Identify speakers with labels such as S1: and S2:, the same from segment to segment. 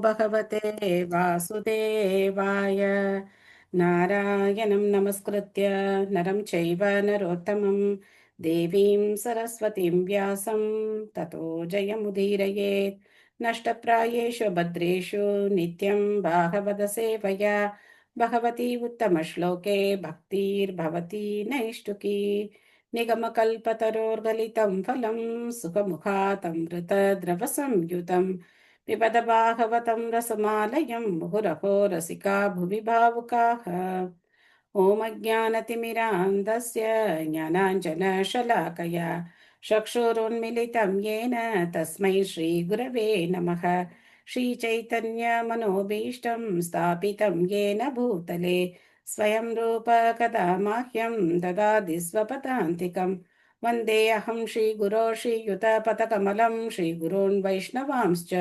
S1: भगवते वासुदेवाय। नारायणं नमस्कृत्य नरं चैव नरोत्तमं देवीं सरस्वतीं व्यासं ततो जयमुदीरयेत्। नष्टप्रायेषु भद्रेषु नित्यं भागवतसेवया भगवती उत्तमश्लोके भक्तिर्भवती नैष्टुकी। निगमकल्पतरोर्गलितं फलं सुखमुखातमृतद्रवसंयुतं पिबद भागवतं रसमालयं मुहुरहो रसिका भुवि भावुकाः। ॐ अज्ञानतिमिरान्धस्य ज्ञानाञ्जनशलाकया चक्षुरुन्मिलितं येन तस्मै श्रीगुरवे नमः। श्रीचैतन्यमनोभीष्टं स्थापितं येन भूतले स्वयं रूप कदा मह्यं ददाति स्वपदान्तिकं। वन्देऽहं श्रीगुरो श्रीयुतपथकमलं श्रीगुरून् वैष्णवांश्च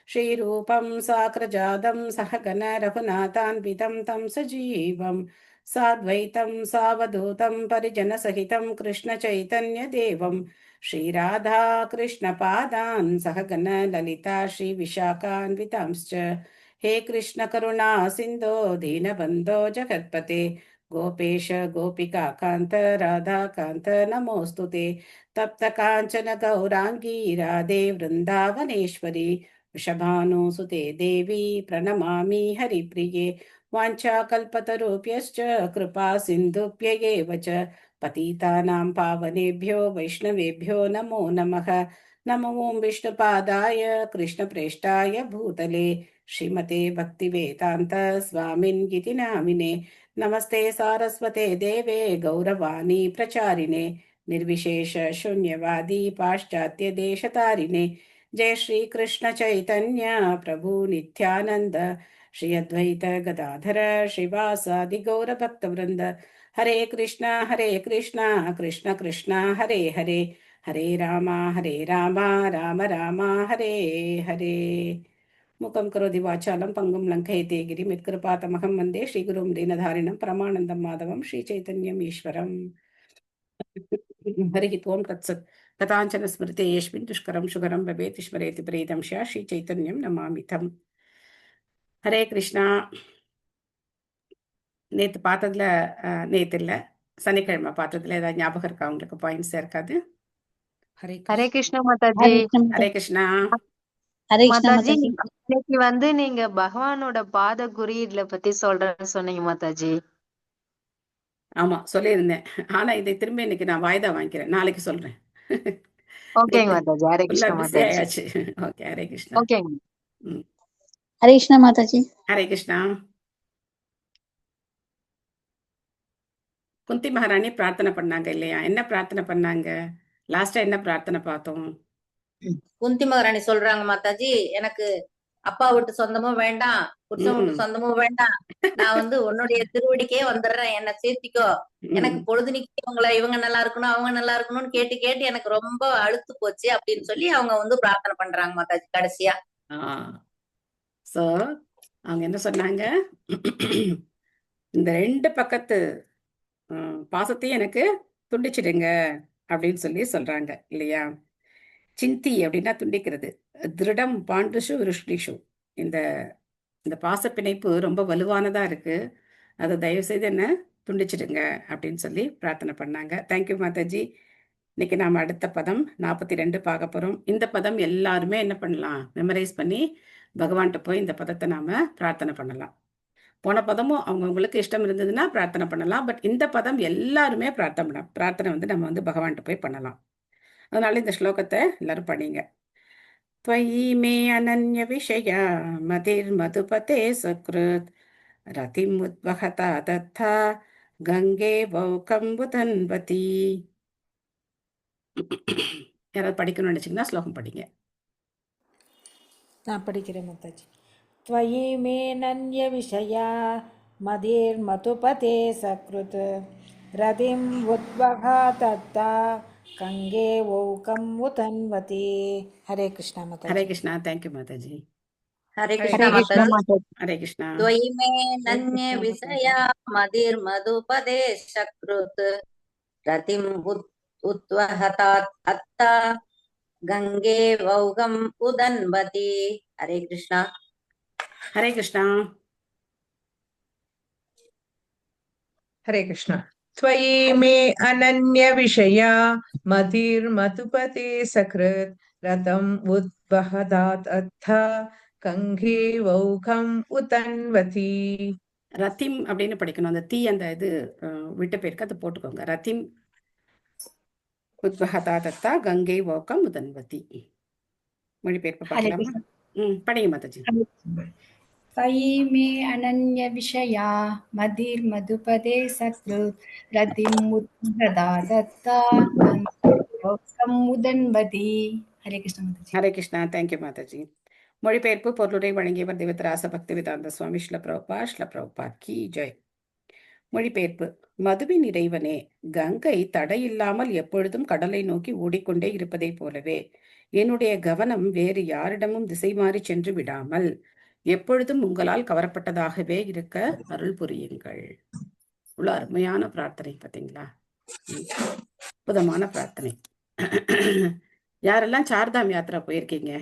S1: श्रीरूपं साग्रजातं सहगण रघुनाथान्वितं तं सजीवं साद्वैतं सावधूतं परिजनसहितं कृष्णचैतन्यदेवं श्रीराधा कृष्णपादान् सहगण ललिता श्रीविशाखान्वितांश्च। हे कृष्ण करुणा सिन्धो दीनबन्धो जगत्पते गोपेश गोपिका कान्त राधा कान्त नमोऽस्तु ते। तप्त काञ्चन गौराङ्गी राधे वृन्दावनेश्वरी वृषभानुसुते देवी प्रणमामि हरिप्रिये। वाञ्छाकल्पतरुभ्यश्च कृपा सिन्धुभ्यैव च पतितानां पावनेभ्यो वैष्णवेभ्यो नमो नमः। नमो विष्णुपादाय कृष्णप्रेष्ठाय भूतले श्रीमते भक्तिवेदान्त स्वामिन् इति नामिने। नमस्ते सारस्वते देवे गौरवाणी प्रचारिणे निर्विशेष शून्यवादी पाश्चात्य देशतारिणे। जय श्री कृष्ण चैतन्य प्रभु नित्यानंद श्री अद्वैत गदाधर श्रीवासादि गौर भक्तवृंद। हरे कृष्णा कृष्ण कृष्णा हरे हरे हरे रामा राम राम हरे हरे। मुखं करोति वाचालं पङ्गुं लङ्घयते गिरिं यत्कृपातमहं वन्दे श्रीगुरुं दीनधारिणं परमानन्दं माधवं श्रीचैतन्यम् ईश्वरम्। हरिः ओं तत्सत्। कथाञ्चन स्मृते यस्मिन् दुष्करं सुकरं भवेत् स्मरेति प्रीतं स्यात् श्रीचैतन्यं नमामि तम्। हरे கிருஷ்ணா. நேற்று பார்த்ததுல நேற்று இல்லை, சனிக்கிழமை பார்த்ததுல ஏதாவது ஞாபகம் இருக்கா உங்களுக்கு? பாயிண்ட்ஸ் இருக்காது?
S2: ஹரே
S3: ஹரே
S2: கிருஷ்ணா.
S3: கிருஷ்ண மாதாஜி.
S1: ஹரே கிருஷ்ணா.
S4: ஹரே கிருஷ்ண
S3: மாதாஜி,
S4: மாதாஜி.
S3: இன்னைக்கு வந்து நீங்க பகவானோட பாத குறியீடுல பத்தி சொல்றேன்னு சொன்னீங்க மாதாஜி.
S1: ஆமா சொல்லியிருந்தேன். ஆனா இதை திரும்ப இன்னைக்கு நான் வாய்தா வாங்கிக்கிறேன், நாளைக்கு சொல்றேன்.
S3: ஓகேங்க மாதாஜி. ஹரே
S1: ஃபுல்லா
S3: கிருஷ்ண
S1: பிஸி
S3: மாதாஜி.
S1: ஆயாச்சு. ஓகே, ஹரே கிருஷ்ணா.
S3: ஓகேங்க.
S4: ஹரே கிருஷ்ண மாதாஜி.
S1: ஹரே கிருஷ்ணா. குந்தி மகாராணி பிரார்த்தனை பண்ணாங்க இல்லையா? என்ன பிரார்த்தனை பண்ணாங்க? லாஸ்டா என்ன பிரார்த்தனை பார்த்தோம்?
S5: குந்தி மகாராணி சொல்றாங்க, மாதாஜி எனக்கு அப்பா வீட்டு சொந்தமும் வேண்டாம், புருஷன் வீட்டு சொந்தமும் வேண்டாம், நான் வந்து உன்னுடைய திருவடிக்கே வந்துடுறேன், என்ன சேர்த்திக்கோ. எனக்கு பொழுதுனிக்கு இவங்க நல்லா இருக்கணும் அவங்க நல்லா இருக்கணும்னு கேட்டு கேட்டு எனக்கு ரொம்ப அழுத்து போச்சு அப்படின்னு சொல்லி அவங்க வந்து பிரார்த்தனை பண்றாங்க மாதாஜி கடைசியா.
S1: சோ அவங்க என்ன சொன்னாங்க? இந்த ரெண்டு பக்கத்து பாசத்தையும் எனக்கு துண்டிச்சிடுங்க அப்படின்னு சொல்லி சொல்றாங்க இல்லையா? சிந்தி அப்படின்னா துண்டிக்கிறது, திருடம் பாண்டுஷு ருஷ்டிஷு. இந்த இந்த பாச பிணைப்பு ரொம்ப வலுவானதா இருக்கு, அதை தயவு செய்து என்ன துண்டிச்சிடுங்க அப்படின்னு சொல்லி பிரார்த்தனை பண்ணாங்க. தேங்க்யூ மாதாஜி. இன்னைக்கு நாம அடுத்த பதம் 42 பார்க்க போறோம். இந்த பதம் எல்லாருமே என்ன பண்ணலாம்? மெமரைஸ் பண்ணி பகவான்கிட்ட போய் இந்த பதத்தை நாம பிரார்த்தனை பண்ணலாம். போன பதமும் அவங்கவுங்களுக்கு இஷ்டம் இருந்ததுன்னா பிரார்த்தனை பண்ணலாம். பட் இந்த பதம் எல்லாருமே பிரார்த்தனை வந்து நம்ம வந்து பகவான்கிட்ட போய் பண்ணலாம். அதனால இந்த ஸ்லோகத்தை எல்லாரும் படிங்க. त्वयि मे अनन्य विषया मतिर्मधुपते सकृत् रतिमुद्वहता दत्ता गंगे वौकम्बुधन्वती. யாராவது படிக்கணும்னு நினைச்சீங்கன்னா ஸ்லோகம் படிங்க.
S2: நான் படிக்கிறேன் மாதாஜி. त्वयि मे नन्य विषया मदिर्मधुपते सकृत् रतिम् उद्वहा तत्ता கங்கே ஓகம் உதன்வதி. ஹரே கிருஷ்ணா மாதாஜி.
S1: ஹரே கிருஷ்ணா. தேங்க்யூ மாதாஜி.
S5: ஹரே
S3: ஹரே
S5: கிருஷ்ணா
S3: கிருஷ்ண
S5: மாதாஜி.
S3: மாதாஜி.
S1: ஹரே கிருஷ்ணா.
S5: त्वयि मे नन्य विषया मदिर्मधुपदे सकृत् रतिम् उद्वहतात् अत्ता गंगे वौगम् उदन्वति. हरे कृष्णा.
S1: ஹரே கிருஷ்ணா.
S6: हरे कृष्ण। त्वयि मे अनन्यविषया मतिर्मधुपते सकृत् रतम् उद्वहदात् अथ கங்கே வௌகம் உதன்வதி.
S1: ரத்திம் அப்படின்னு படிக்கணும். அந்த தீ அந்த இது விட்டு போயிருக்கு, அதை போட்டுக்கோங்க. ரத்திம் உத்வஹதா தத்தா கங்கை வௌகம் உதன்வதி. மொழிபெயர்ப்பு
S2: हरे
S1: பார்க்கலாமா?
S2: कृष्ण।
S1: படிங்க மாதாஜி.
S2: त्वयि मे अनन्यविषया मतिर्मधुपदे सकृत् रतिमुद्गदा दत्ता गङ्गौकमुदन्वती। हरे कृष्ण माताजी।
S1: ஹரே கிருஷ்ணா. தேங்க்யூ மாதாஜி. மொழிபெயர்ப்பு பொருளுரை வழங்கியவர் தேவதராச பக்தி வேதாந்த சுவாமி ஸ்ல பிரபுபாத் கி ஜெய். மொழிபெயர்ப்பு. மதுவின் இறைவனே, கங்கை தடையில்லாமல் எப்பொழுதும் கடலை நோக்கி ஓடிக்கொண்டே இருப்பதைப் போலவே என்னுடைய கவனம் வேறு யாரிடமும் திசை மாறி சென்று விடாமல் எப்பொழுதும் உங்களால் கவரப்பட்டதாகவே இருக்க அருள் புரியுங்கள். இவ்வளவு அருமையான பிரார்த்தனை பார்த்தீங்களா? அற்புதமான பிரார்த்தனை. யாரெல்லாம் சார்தாம் யாத்திரா போயிருக்கீங்க?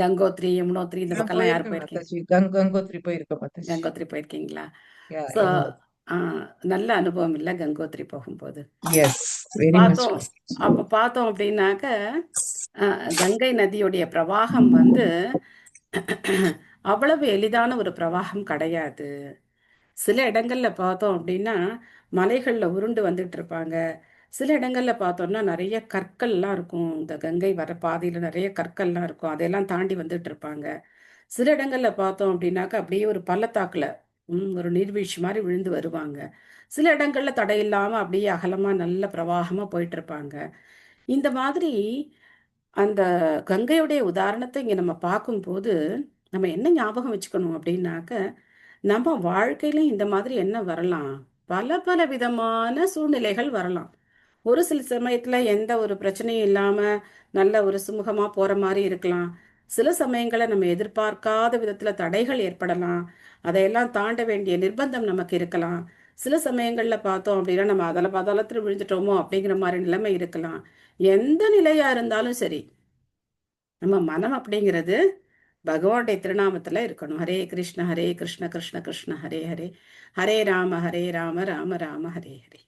S1: கங்கோத்ரி, யமுனோத்ரி இந்த பக்கம்லாம் யார் போயிருக்கீங்க?
S6: கங்கோத்ரி போயிருக்கோம் மாதாஜி.
S1: கங்கோத்ரி போயிருக்கீங்களா?
S6: Yeah,
S1: So,
S6: yeah.
S1: நல்ல அனுபவம் இல்ல கங்கோத்ரி போகும்போது?
S6: Yes, very much.
S1: அப்ப பார்த்தோம் அப்படின்னாக்க கங்கை நதியுடைய பிரவாகம் வந்து அவ்வளவு எளிதான ஒரு பிரவாகம் கிடையாது. சில இடங்கள்ல பார்த்தோம் அப்படின்னா மலைகள்ல உருண்டு வந்துட்டு இருப்பாங்க. சில இடங்கள்ல பார்த்தோம்னா நிறைய கற்கள்லாம் இருக்கும். இந்த கங்கை வர பாதையில நிறைய கற்கள்லாம் இருக்கும், அதையெல்லாம் தாண்டி வந்துட்டு இருப்பாங்க. சில இடங்கள்ல பார்த்தோம் அப்படின்னாக்கா அப்படியே ஒரு பள்ளத்தாக்குல ஒரு நீர்வீழ்ச்சி மாதிரி விழுந்து வருவாங்க. சில இடங்கள்ல தடையில்லாம அப்படியே அகலமா நல்ல பிரவாகமா போயிட்டு இருப்பாங்க. இந்த மாதிரி அந்த கங்கையுடைய உதாரணத்தை இங்க நம்ம பார்க்கும்போது நம்ம என்ன ஞாபகம் வச்சுக்கணும் அப்படின்னாக்க, நம்ம வாழ்க்கையில இந்த மாதிரி என்ன வரலாம், பல பல விதமான சூழ்நிலைகள் வரலாம். ஒரு சில சமயத்துல எந்த ஒரு பிரச்சனையும் இல்லாம நல்ல ஒரு சுமூகமா போற மாதிரி இருக்கலாம். சில சமயங்களை நம்ம எதிர்பார்க்காத விதத்துல தடைகள் ஏற்படலாம். அதையெல்லாம் தாண்ட வேண்டிய நிர்பந்தம் நமக்கு இருக்கலாம். சில சமயங்கள்ல பார்த்தோம் அப்படின்னா நம்ம பாதாளத்துல விழுந்துட்டோமோ அப்படிங்கிற மாதிரி நிலைமை இருக்கலாம். எந்த நிலையா இருந்தாலும் சரி, நம்ம மனம் அப்படிங்கிறது பகவானுடைய திருநாமத்துல இருக்கணும். ஹரே கிருஷ்ண கிருஷ்ண கிருஷ்ண ஹரே ஹரே, ஹரே ராம ராம ராம ஹரே ஹரே.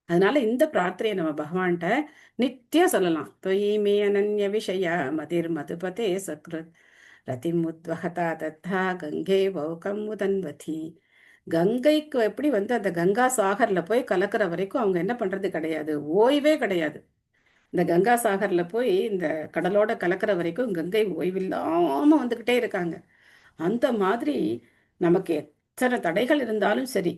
S1: அதனால இந்த பிரார்த்தனையை நம்ம பகவான்கிட்ட நித்தியம் சொல்லலாம். தொய்மே அனன்ய விஷய மதிர் மதுபதே சக்ருத் ரதிமுத்வஹதா தத்தா கங்கே வௌகம் உதன்வதி. கங்கைக்கு எப்படி வந்து அந்த கங்கா சாகர்ல போய் கலக்கிற வரைக்கும் அவங்க என்ன பண்றது கிடையாது, ஓய்வே கிடையாது. இந்த கங்கா சாகர்ல போய் இந்த கடலோட கலக்கிற வரைக்கும் கங்கை ஓய்வில்லாம வந்துகிட்டே இருக்காங்க. அந்த மாதிரி நமக்கு எத்தனை தடைகள் இருந்தாலும் சரி,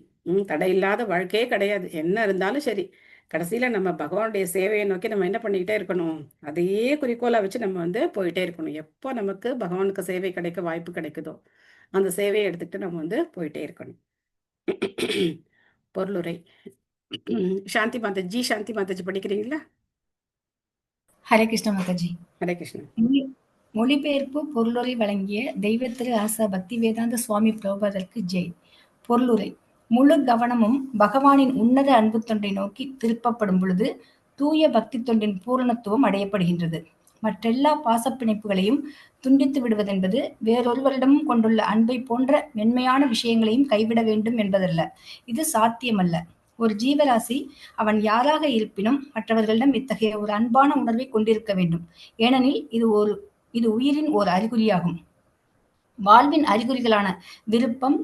S1: தடை இல்லாத வாழ்க்கையே கிடையாது. என்ன இருந்தாலும் சரி, கடைசியில நம்ம பகவானுடைய சேவையை நோக்கி நம்ம என்ன பண்ணிக்கிட்டே இருக்கணும், அதையே குறிக்கோளா வச்சு நம்ம வந்து போயிட்டே இருக்கணும். எப்போ நமக்கு பகவானுக்கு சேவை கிடைக்க வாய்ப்பு கிடைக்குதோ அந்த சேவையை எடுத்துக்கிட்டு நம்ம வந்து போயிட்டே இருக்கணும். பொருளுரை. சாந்தி மாதாஜி, சாந்தி மாதாஜி படிக்கிறீங்களா?
S2: ஹரே கிருஷ்ண மாதாஜி.
S1: ஹரே கிருஷ்ணா.
S2: மொழிபெயர்ப்பு பொருளுரை வழங்கிய தெய்வ திரு ஆசா பக்தி வேதாந்த சுவாமி பிரபுபாதருக்கு ஜெய். பொருளுரை. முழு கவனமும் பகவானின் உன்னத அன்பு தொண்டை நோக்கி திருப்பப்படும் பொழுது தூய பக்தி தொண்டின் பூரணத்துவம் அடையப்படுகின்றது. மற்றெல்லா பாசப்பிணைப்புகளையும் துண்டித்து விடுவதென்பது வேறொருவரிடமும் கொண்டுள்ள அன்பை போன்ற மென்மையான விஷயங்களையும் கைவிட வேண்டும் என்பதல்ல. இது சாத்தியமல்ல. ஒரு ஜீவராசி அவன் யாராக இருப்பினும் மற்றவர்களிடம் இத்தகைய ஒரு அன்பான உணர்வை கொண்டிருக்க வேண்டும். ஏனெனில் இது உயிரின் ஒரு அறிகுறியாகும். வாழ்வின் அறிகுறிகளான விருப்பம்,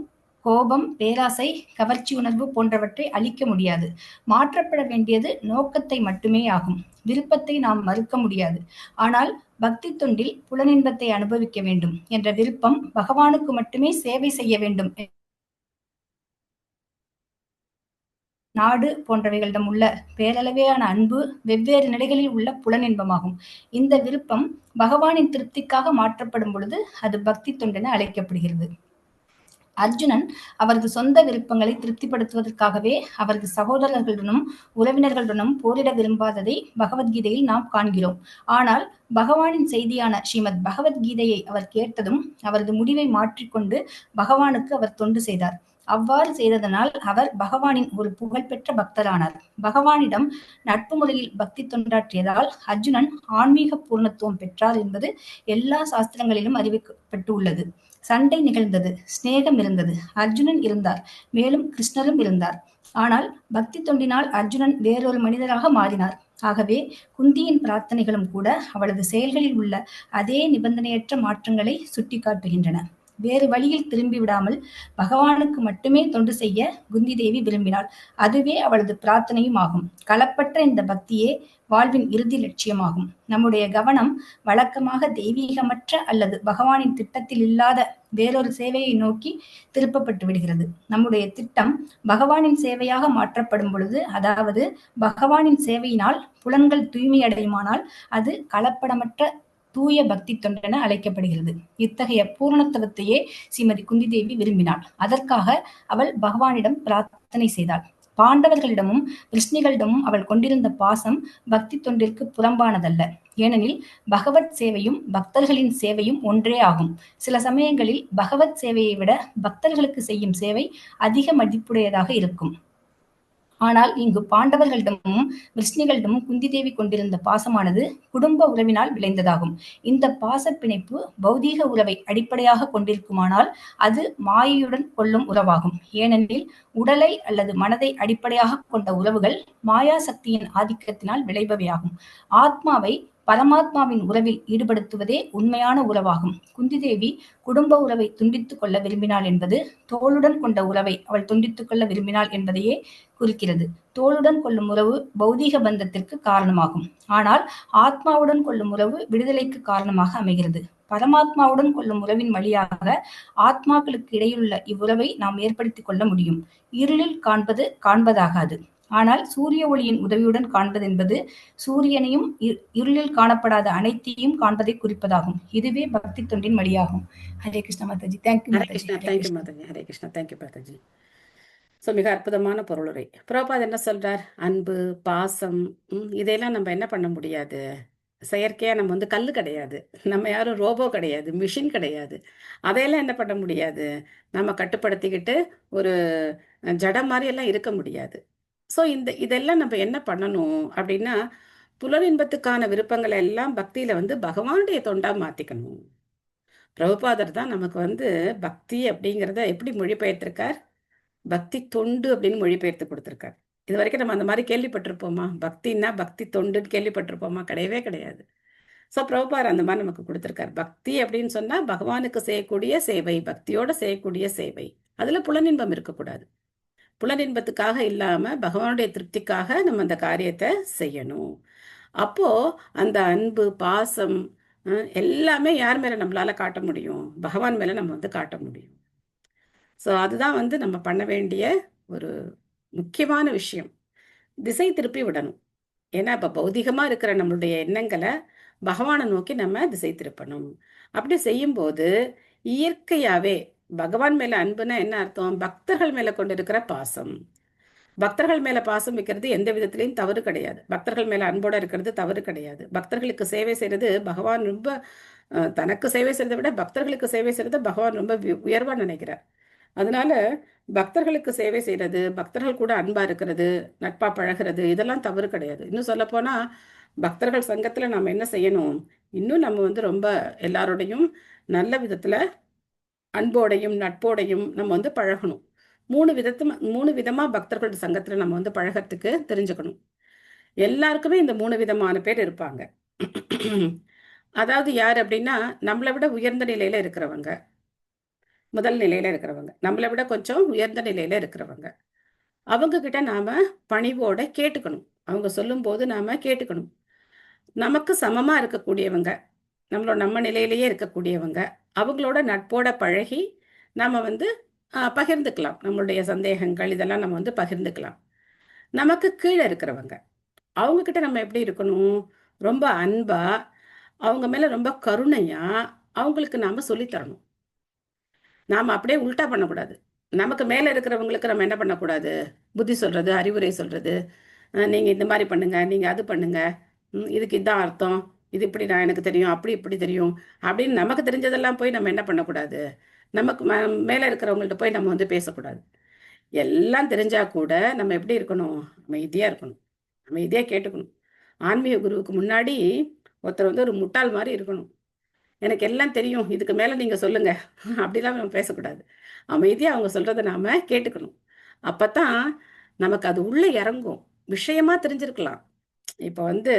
S2: கோபம், பேராசை, கவர்ச்சி உணர்வு போன்றவற்றை அழிக்க முடியாது. மாற்றப்பட வேண்டியது நோக்கத்தை மட்டுமே ஆகும். விருப்பத்தை நாம் மறுக்க முடியாது. ஆனால் பக்தி தொண்டில் புலனின்பத்தை அனுபவிக்க வேண்டும் என்ற விருப்பம் பகவானுக்கு மட்டுமே சேவை செய்ய வேண்டும் நாடு போன்றவைகளிடம் உள்ள பேரளவையான அன்பு வெவ்வேறு நிலைகளில் உள்ள புலனின்பமாகும். இந்த விருப்பம் பகவானின் திருப்திக்காக மாற்றப்படும் பொழுது அது பக்தி தொண்டென அழைக்கப்படுகிறது. அர்ஜுனன் அவரது சொந்த விருப்பங்களை திருப்திப்படுத்துவதற்காகவே அவரது சகோதரர்களுடனும் உறவினர்களுடனும் போரிட விரும்பாததை பகவத்கீதையில் நாம் காண்கிறோம். ஆனால் பகவானின் செய்தியான ஸ்ரீமத் பகவத்கீதையை அவர் கேட்டதும் அவரது முடிவை மாற்றிக்கொண்டு பகவானுக்கு அவர் தொண்டு செய்தார். அவ்வாறு செய்ததனால் அவர் பகவானின் ஒரு புகழ்பெற்ற பக்தரானார். பகவானிடம் நட்பு முறையில் பக்தி தொண்டாற்றியதால் அர்ஜுனன் ஆன்மீக பூர்ணத்துவம் பெற்றார் என்பது எல்லா சாஸ்திரங்களிலும் அறிவிக்கப்பட்டு உள்ளது. சண்டை நிகழ்ந்தது, சிநேகம் இருந்தது, அர்ஜுனன் இருந்தார், மேலும் கிருஷ்ணரும் இருந்தார். ஆனால் பக்தி தொண்டினால் அர்ஜுனன் வேறொரு மனிதராக மாறினார். ஆகவே குந்தியின் பிரார்த்தனைகளும் கூட அவளது செயல்களில் உள்ள அதே நிபந்தனையற்ற மாற்றங்களை சுட்டிக்காட்டுகின்றன. வேறு வழியில் திரும்பி விடாமல் பகவானுக்கு மட்டுமே தொண்டு செய்ய குந்தி தேவி விரும்பினாள். அதுவே அவளது பிரார்த்தனையும் ஆகும். களப்பற்ற இந்த பக்தியே வாழ்வின் இறுதி லட்சியமாகும். நம்முடைய கவனம் வழக்கமாக தெய்வீகமற்ற அல்லது பகவானின் திட்டத்தில் இல்லாத வேறொரு சேவையை நோக்கி திருப்பப்பட்டு விடுகிறது. நம்முடைய திட்டம் பகவானின் சேவையாக மாற்றப்படும் பொழுது, அதாவது பகவானின் சேவையினால் புலன்கள் தூய்மையடையுமானால், அது கலப்படமற்ற தூய பக்தி தொண்டென அழைக்கப்படுகிறது. இத்தகைய பூரணத்துவத்தையே ஸ்ரீமதி குந்தி தேவி விரும்பினாள். அதற்காக அவள் பகவானிடம் பிரார்த்தனை செய்தாள். பாண்டவர்களிடமும் கிருஷ்ணிகளிடமும் அவள் கொண்டிருந்த பாசம் பக்தி தொண்டிற்கு புறம்பானதல்ல. ஏனெனில் பகவத் சேவையும் பக்தர்களின் சேவையும் ஒன்றே ஆகும். சில சமயங்களில் பகவத் சேவையை விட பக்தர்களுக்கு செய்யும் சேவை அதிக மதிப்புடையதாக இருக்கும். ஆனால் இங்கு பாண்டவர்களிடமும் கிருஷ்ணிகளிடமும் குந்தி தேவி கொண்டிருந்த பாசமானது குடும்ப உறவினால் விளைந்ததாகும். இந்த பாச பிணைப்பு பௌதீக உறவை அடிப்படையாக கொண்டிருக்குமானால் அது மாயையுடன் கொள்ளும் உறவாகும். ஏனெனில் உடலை அல்லது மனதை அடிப்படையாக கொண்ட உறவுகள் மாயா சக்தியின் ஆதிக்கத்தினால் விளைபவையாகும். ஆத்மாவை பரமாத்மாவின் உறவில் ஈடுபடுத்துவதே உண்மையான உறவாகும். குந்தி தேவி குடும்ப உறவை துண்டித்துக் கொள்ள விரும்பினாள் என்பது தோளுடன் கொண்ட உறவை அவள் துண்டித்துக் கொள்ள விரும்பினாள் என்பதையே குறிக்கிறது. தோளுடன் கொள்ளும் உறவு பௌதீக பந்தத்திற்கு காரணமாகும். ஆனால் ஆத்மாவுடன் கொள்ளும் உறவு விடுதலைக்கு காரணமாக அமைகிறது. பரமாத்மாவுடன் கொள்ளும் உறவின் வழியாக ஆத்மாக்களுக்கு இடையிலுள்ள இவ்வுறவை நாம் ஏற்படுத்திக் கொள்ள முடியும். இருளில் காண்பது காண்பதாகாது. ஆனால் சூரிய ஒளியின் உதவியுடன் காண்பது என்பது சூரியனையும் இருளில் காணப்படாத அனைத்தையும் காண்பதை குறிப்பதாகும். இதுவே பக்தி தொண்டின் வழியாகும். Hare Krishna Mataji. Thank you
S1: Hare
S2: Mataji.
S1: Krishna, thank you Mataji. Hare Krishna, thank you Mataji. So மிக அற்புதமான பொருளுரை. பிரபுபாத் என்ன சொல்றார்? அன்பு, பாசம், இதையெல்லாம் நம்ம என்ன பண்ண முடியாது. செயற்கையாக நம்ம வந்து கல் கிடையாது, நம்ம யாரும் ரோபோ கிடையாது, மிஷின் கிடையாது. அதையெல்லாம் என்ன பண்ண முடியாது, நம்ம கட்டுப்படுத்திக்கிட்டு ஒரு ஜடம் மாதிரி எல்லாம் இருக்க முடியாது. ஸோ இதெல்லாம் நம்ம என்ன பண்ணணும் அப்படின்னா, புலனின்பத்துக்கான விருப்பங்களை எல்லாம் பக்தியில வந்து பகவானுடைய தொண்டா மாத்திக்கணும். பிரபுபாதர் தான் நமக்கு வந்து பக்தி அப்படிங்கிறத எப்படி மொழிபெயர்த்திருக்கார்? பக்தி தொண்டு அப்படின்னு மொழிபெயர்த்து கொடுத்திருக்கார். இது வரைக்கும் நம்ம அந்த மாதிரி கேள்விப்பட்டிருப்போமா? பக்தின்னா பக்தி தொண்டுன்னு கேள்விப்பட்டிருப்போமா? கிடையவே கிடையாது. ஸோ பிரபுபாதர் அந்த மாதிரி நமக்கு கொடுத்திருக்கார். பக்தி அப்படின்னு சொன்னா பகவானுக்கு செய்யக்கூடிய சேவை, பக்தியோட செய்யக்கூடிய சேவை. அதுல புலனின்பம் இருக்கக்கூடாது. புலனின்பத்துக்காக இல்லாம பகவானுடைய திருப்திக்காக நம்ம அந்த காரியத்தை செய்யணும். அப்போ அந்த அன்பு, பாசம் எல்லாமே யார் மேல நம்மளால காட்ட முடியும்? பகவான் மேல நம்ம வந்து காட்ட முடியும். ஸோ அதுதான் வந்து நம்ம பண்ண வேண்டிய ஒரு முக்கியமான விஷயம். திசை திருப்பி விடணும். ஏன்னா இப்ப பௌதிகமா இருக்கிற நம்மளுடைய எண்ணங்களை பகவானை நோக்கி நம்ம திசை திருப்பணும். அப்படி செய்யும்போது இயற்கையாவே பகவான் மேல அன்புனா என்ன அர்த்தம்? பக்தர்கள் மேல கொண்டு இருக்கிற பாசம். பக்தர்கள் மேல பாசம் வைக்கிறது எந்த விதத்திலையும் தவறு கிடையாது. பக்தர்கள் மேல அன்போட இருக்கிறது தவறு கிடையாது. பக்தர்களுக்கு சேவை செய்யறது பகவான் ரொம்ப தனக்கு சேவை செய்யறதை விட பக்தர்களுக்கு சேவை செய்யறத பகவான் ரொம்ப உயர்வா நினைக்கிறார். அதனால பக்தர்களுக்கு சேவை செய்யறது, பக்தர்கள் கூட அன்பா இருக்கிறது, நட்பா பழகிறது, இதெல்லாம் தவறு கிடையாது. இன்னும் சொல்ல போனா பக்தர்கள் சங்கத்துல நம்ம என்ன செய்யணும்? இன்னும் நம்ம வந்து ரொம்ப எல்லாரோடையும் நல்ல விதத்துல அன்போடையும் நட்போடையும் நம்ம வந்து பழகணும். மூணு விதமா பக்தர்கள் சங்கத்துல நம்ம வந்து பழகிறதுக்கு தெரிஞ்சுக்கணும். எல்லாருக்குமே இந்த 3 விதமான பேர் இருப்பாங்க. அதாவது யார் அப்படின்னா, நம்மளை விட உயர்ந்த நிலையில இருக்கிறவங்க, முதல் நிலையில இருக்கிறவங்க, நம்மளை விட கொஞ்சம் உயர்ந்த நிலையில இருக்கிறவங்க. அவங்க கிட்ட நாம பணிவோட கேட்டுக்கணும். அவங்க சொல்லும் போது நாம கேட்டுக்கணும். நமக்கு சமமா இருக்கக்கூடியவங்க, நம்ம நிலையிலேயே இருக்கக்கூடியவங்க, அவங்களோட நட்போட பழகி நாம வந்து பகிர்ந்துக்கலாம். நம்மளுடைய சந்தேகங்கள் இதெல்லாம் நம்ம வந்து பகிர்ந்துக்கலாம். நமக்கு கீழே இருக்கிறவங்க, அவங்க கிட்ட நம்ம எப்படி இருக்கணும்? ரொம்ப அன்பா, அவங்க மேல ரொம்ப கருணையா அவங்களுக்கு நாம சொல்லித்தரணும். நாம அப்படியே உல்டா பண்ணக்கூடாது. நமக்கு மேல இருக்கிறவங்களுக்கு நம்ம என்ன பண்ணக்கூடாது? புத்தி சொல்றது, அறிவுரை சொல்றது, நீங்க இந்த மாதிரி பண்ணுங்க, நீங்க அது பண்ணுங்க, இதுக்கு இதான் அர்த்தம், இது இப்படி நான் எனக்கு தெரியும், அப்படி இப்படி தெரியும் அப்படின்னு நமக்கு தெரிஞ்சதெல்லாம் போய் நம்ம என்ன பண்ணக்கூடாது? நமக்கு மேல இருக்கிறவங்கள்ட்ட போய் நம்ம வந்து பேசக்கூடாது. எல்லாம் தெரிஞ்சா கூட நம்ம எப்படி இருக்கணும்? அமைதியா இருக்கணும். அமைதியா கேட்டுக்கணும். ஆன்மீக குருவுக்கு முன்னாடி ஒருத்தர் வந்து ஒரு முட்டாள் மாதிரி இருக்கணும். எனக்கு எல்லாம் தெரியும், இதுக்கு மேல நீங்க சொல்லுங்க அப்படிலாம் நம்ம பேசக்கூடாது. அமைதியா அவங்க சொல்றத நாம கேட்டுக்கணும். அப்பதான் நமக்கு அது உள்ள இறங்கும். விஷயமா தெரிஞ்சிருக்கலாம். இப்ப வந்து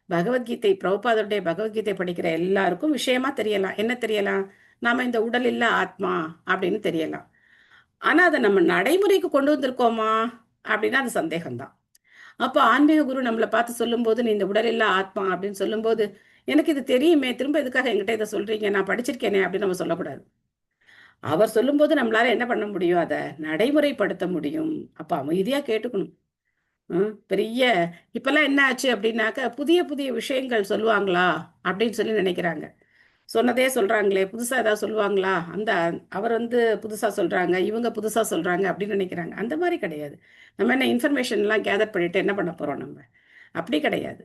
S1: பகவத்கீதை, பிரபுபாதருடைய பகவத்கீதை படிக்கிற எல்லாருக்கும் விஷயமா தெரியலாம். என்ன தெரியலாம்? நாம இந்த உடல் இல்ல ஆத்மா அப்படின்னு தெரியலாம். ஆனா அதை நம்ம நடைமுறைக்கு கொண்டு வந்திருக்கோமா அப்படின்னா அது சந்தேகம்தான். அப்போ ஆன்மீக குரு நம்மளை பார்த்து சொல்லும்போது, நீ இந்த உடல் இல்ல ஆத்மா அப்படின்னு சொல்லும்போது, எனக்கு இது தெரியுமே, திரும்ப எதுக்காக என்கிட்ட இதை சொல்றீங்க, நான் படிச்சிருக்கேனே அப்படின்னு நம்ம சொல்லக்கூடாது. அவர் சொல்லும்போது நம்மளால என்ன பண்ண முடியும்? அதை நடைமுறைப்படுத்த முடியும். அப்ப அமைதியா கேட்டுக்கணும். பெரிய இப்பெல்லாம் என்ன ஆச்சு அப்படின்னாக்க, புதிய புதிய விஷயங்கள் சொல்லுவாங்களா அப்படின்னு சொல்லி நினைக்கிறாங்க. சொன்னதே சொல்றாங்களே, புதுசா ஏதாவது சொல்லுவாங்களா? அவர் வந்து புதுசா சொல்றாங்க, இவங்க புதுசா சொல்றாங்க அப்படின்னு நினைக்கிறாங்க. அந்த மாதிரி கிடையாது. நம்ம என்ன இன்ஃபர்மேஷன்லாம் கேதர் பண்ணிட்டு என்ன பண்ண போறோம் நம்ம? அப்படி கிடையாது.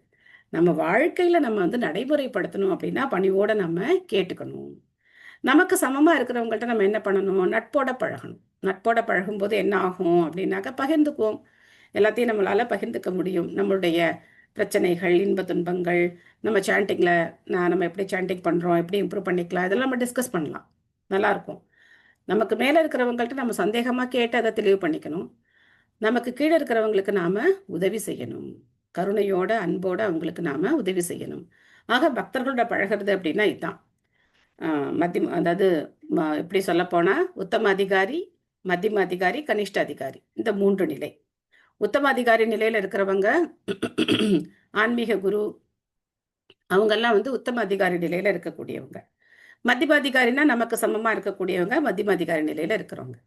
S1: நம்ம வாழ்க்கையில நம்ம வந்து நடைமுறைப்படுத்தணும் அப்படின்னா பணிவோட நம்ம கேட்டுக்கணும். நமக்கு சமமா இருக்கிறவங்கள்ட்ட நம்ம என்ன பண்ணணும்? நட்போட பழகணும். நட்போட பழகும்போது என்ன ஆகும் அப்படின்னாக்க, பகிர்ந்துக்குவோம். எல்லாத்தையும் நம்மளால பகிர்ந்துக்க முடியும். நம்மளுடைய பிரச்சனைகள், இன்ப துன்பங்கள், நம்ம சாண்டிங்ல நம்ம எப்படி சாண்டிங் பண்றோம், எப்படி இம்ப்ரூவ் பண்ணிக்கலாம், இதெல்லாம் நம்ம டிஸ்கஸ் பண்ணலாம். நல்லா இருக்கும். நமக்கு மேல இருக்கிறவங்கள்ட்ட நம்ம சந்தேகமா கேட்டு அதை தெளிவு பண்ணிக்கணும். நமக்கு கீழே இருக்கிறவங்களுக்கு நாம உதவி செய்யணும். கருணையோட, அன்போட அவங்களுக்கு நாம உதவி செய்யணும். ஆக பக்தர்களோட பழகிறது அப்படின்னா இதுதான். மத்தியம, அதாவது எப்படி சொல்ல போனா, உத்தம அதிகாரி, மத்தியம அதிகாரி, கனிஷ்ட அதிகாரி, இந்த 3 நிலை. உத்தம அதிகாரி நிலையில இருக்கிறவங்க ஆன்மீக குரு, அவங்கெல்லாம் வந்து உத்தம அதிகாரி நிலையில இருக்கக்கூடியவங்க. மத்தியம அதிகாரினா நமக்கு சமமா இருக்கக்கூடியவங்க, மத்தியம அதிகாரி நிலையில இருக்கிறவங்க.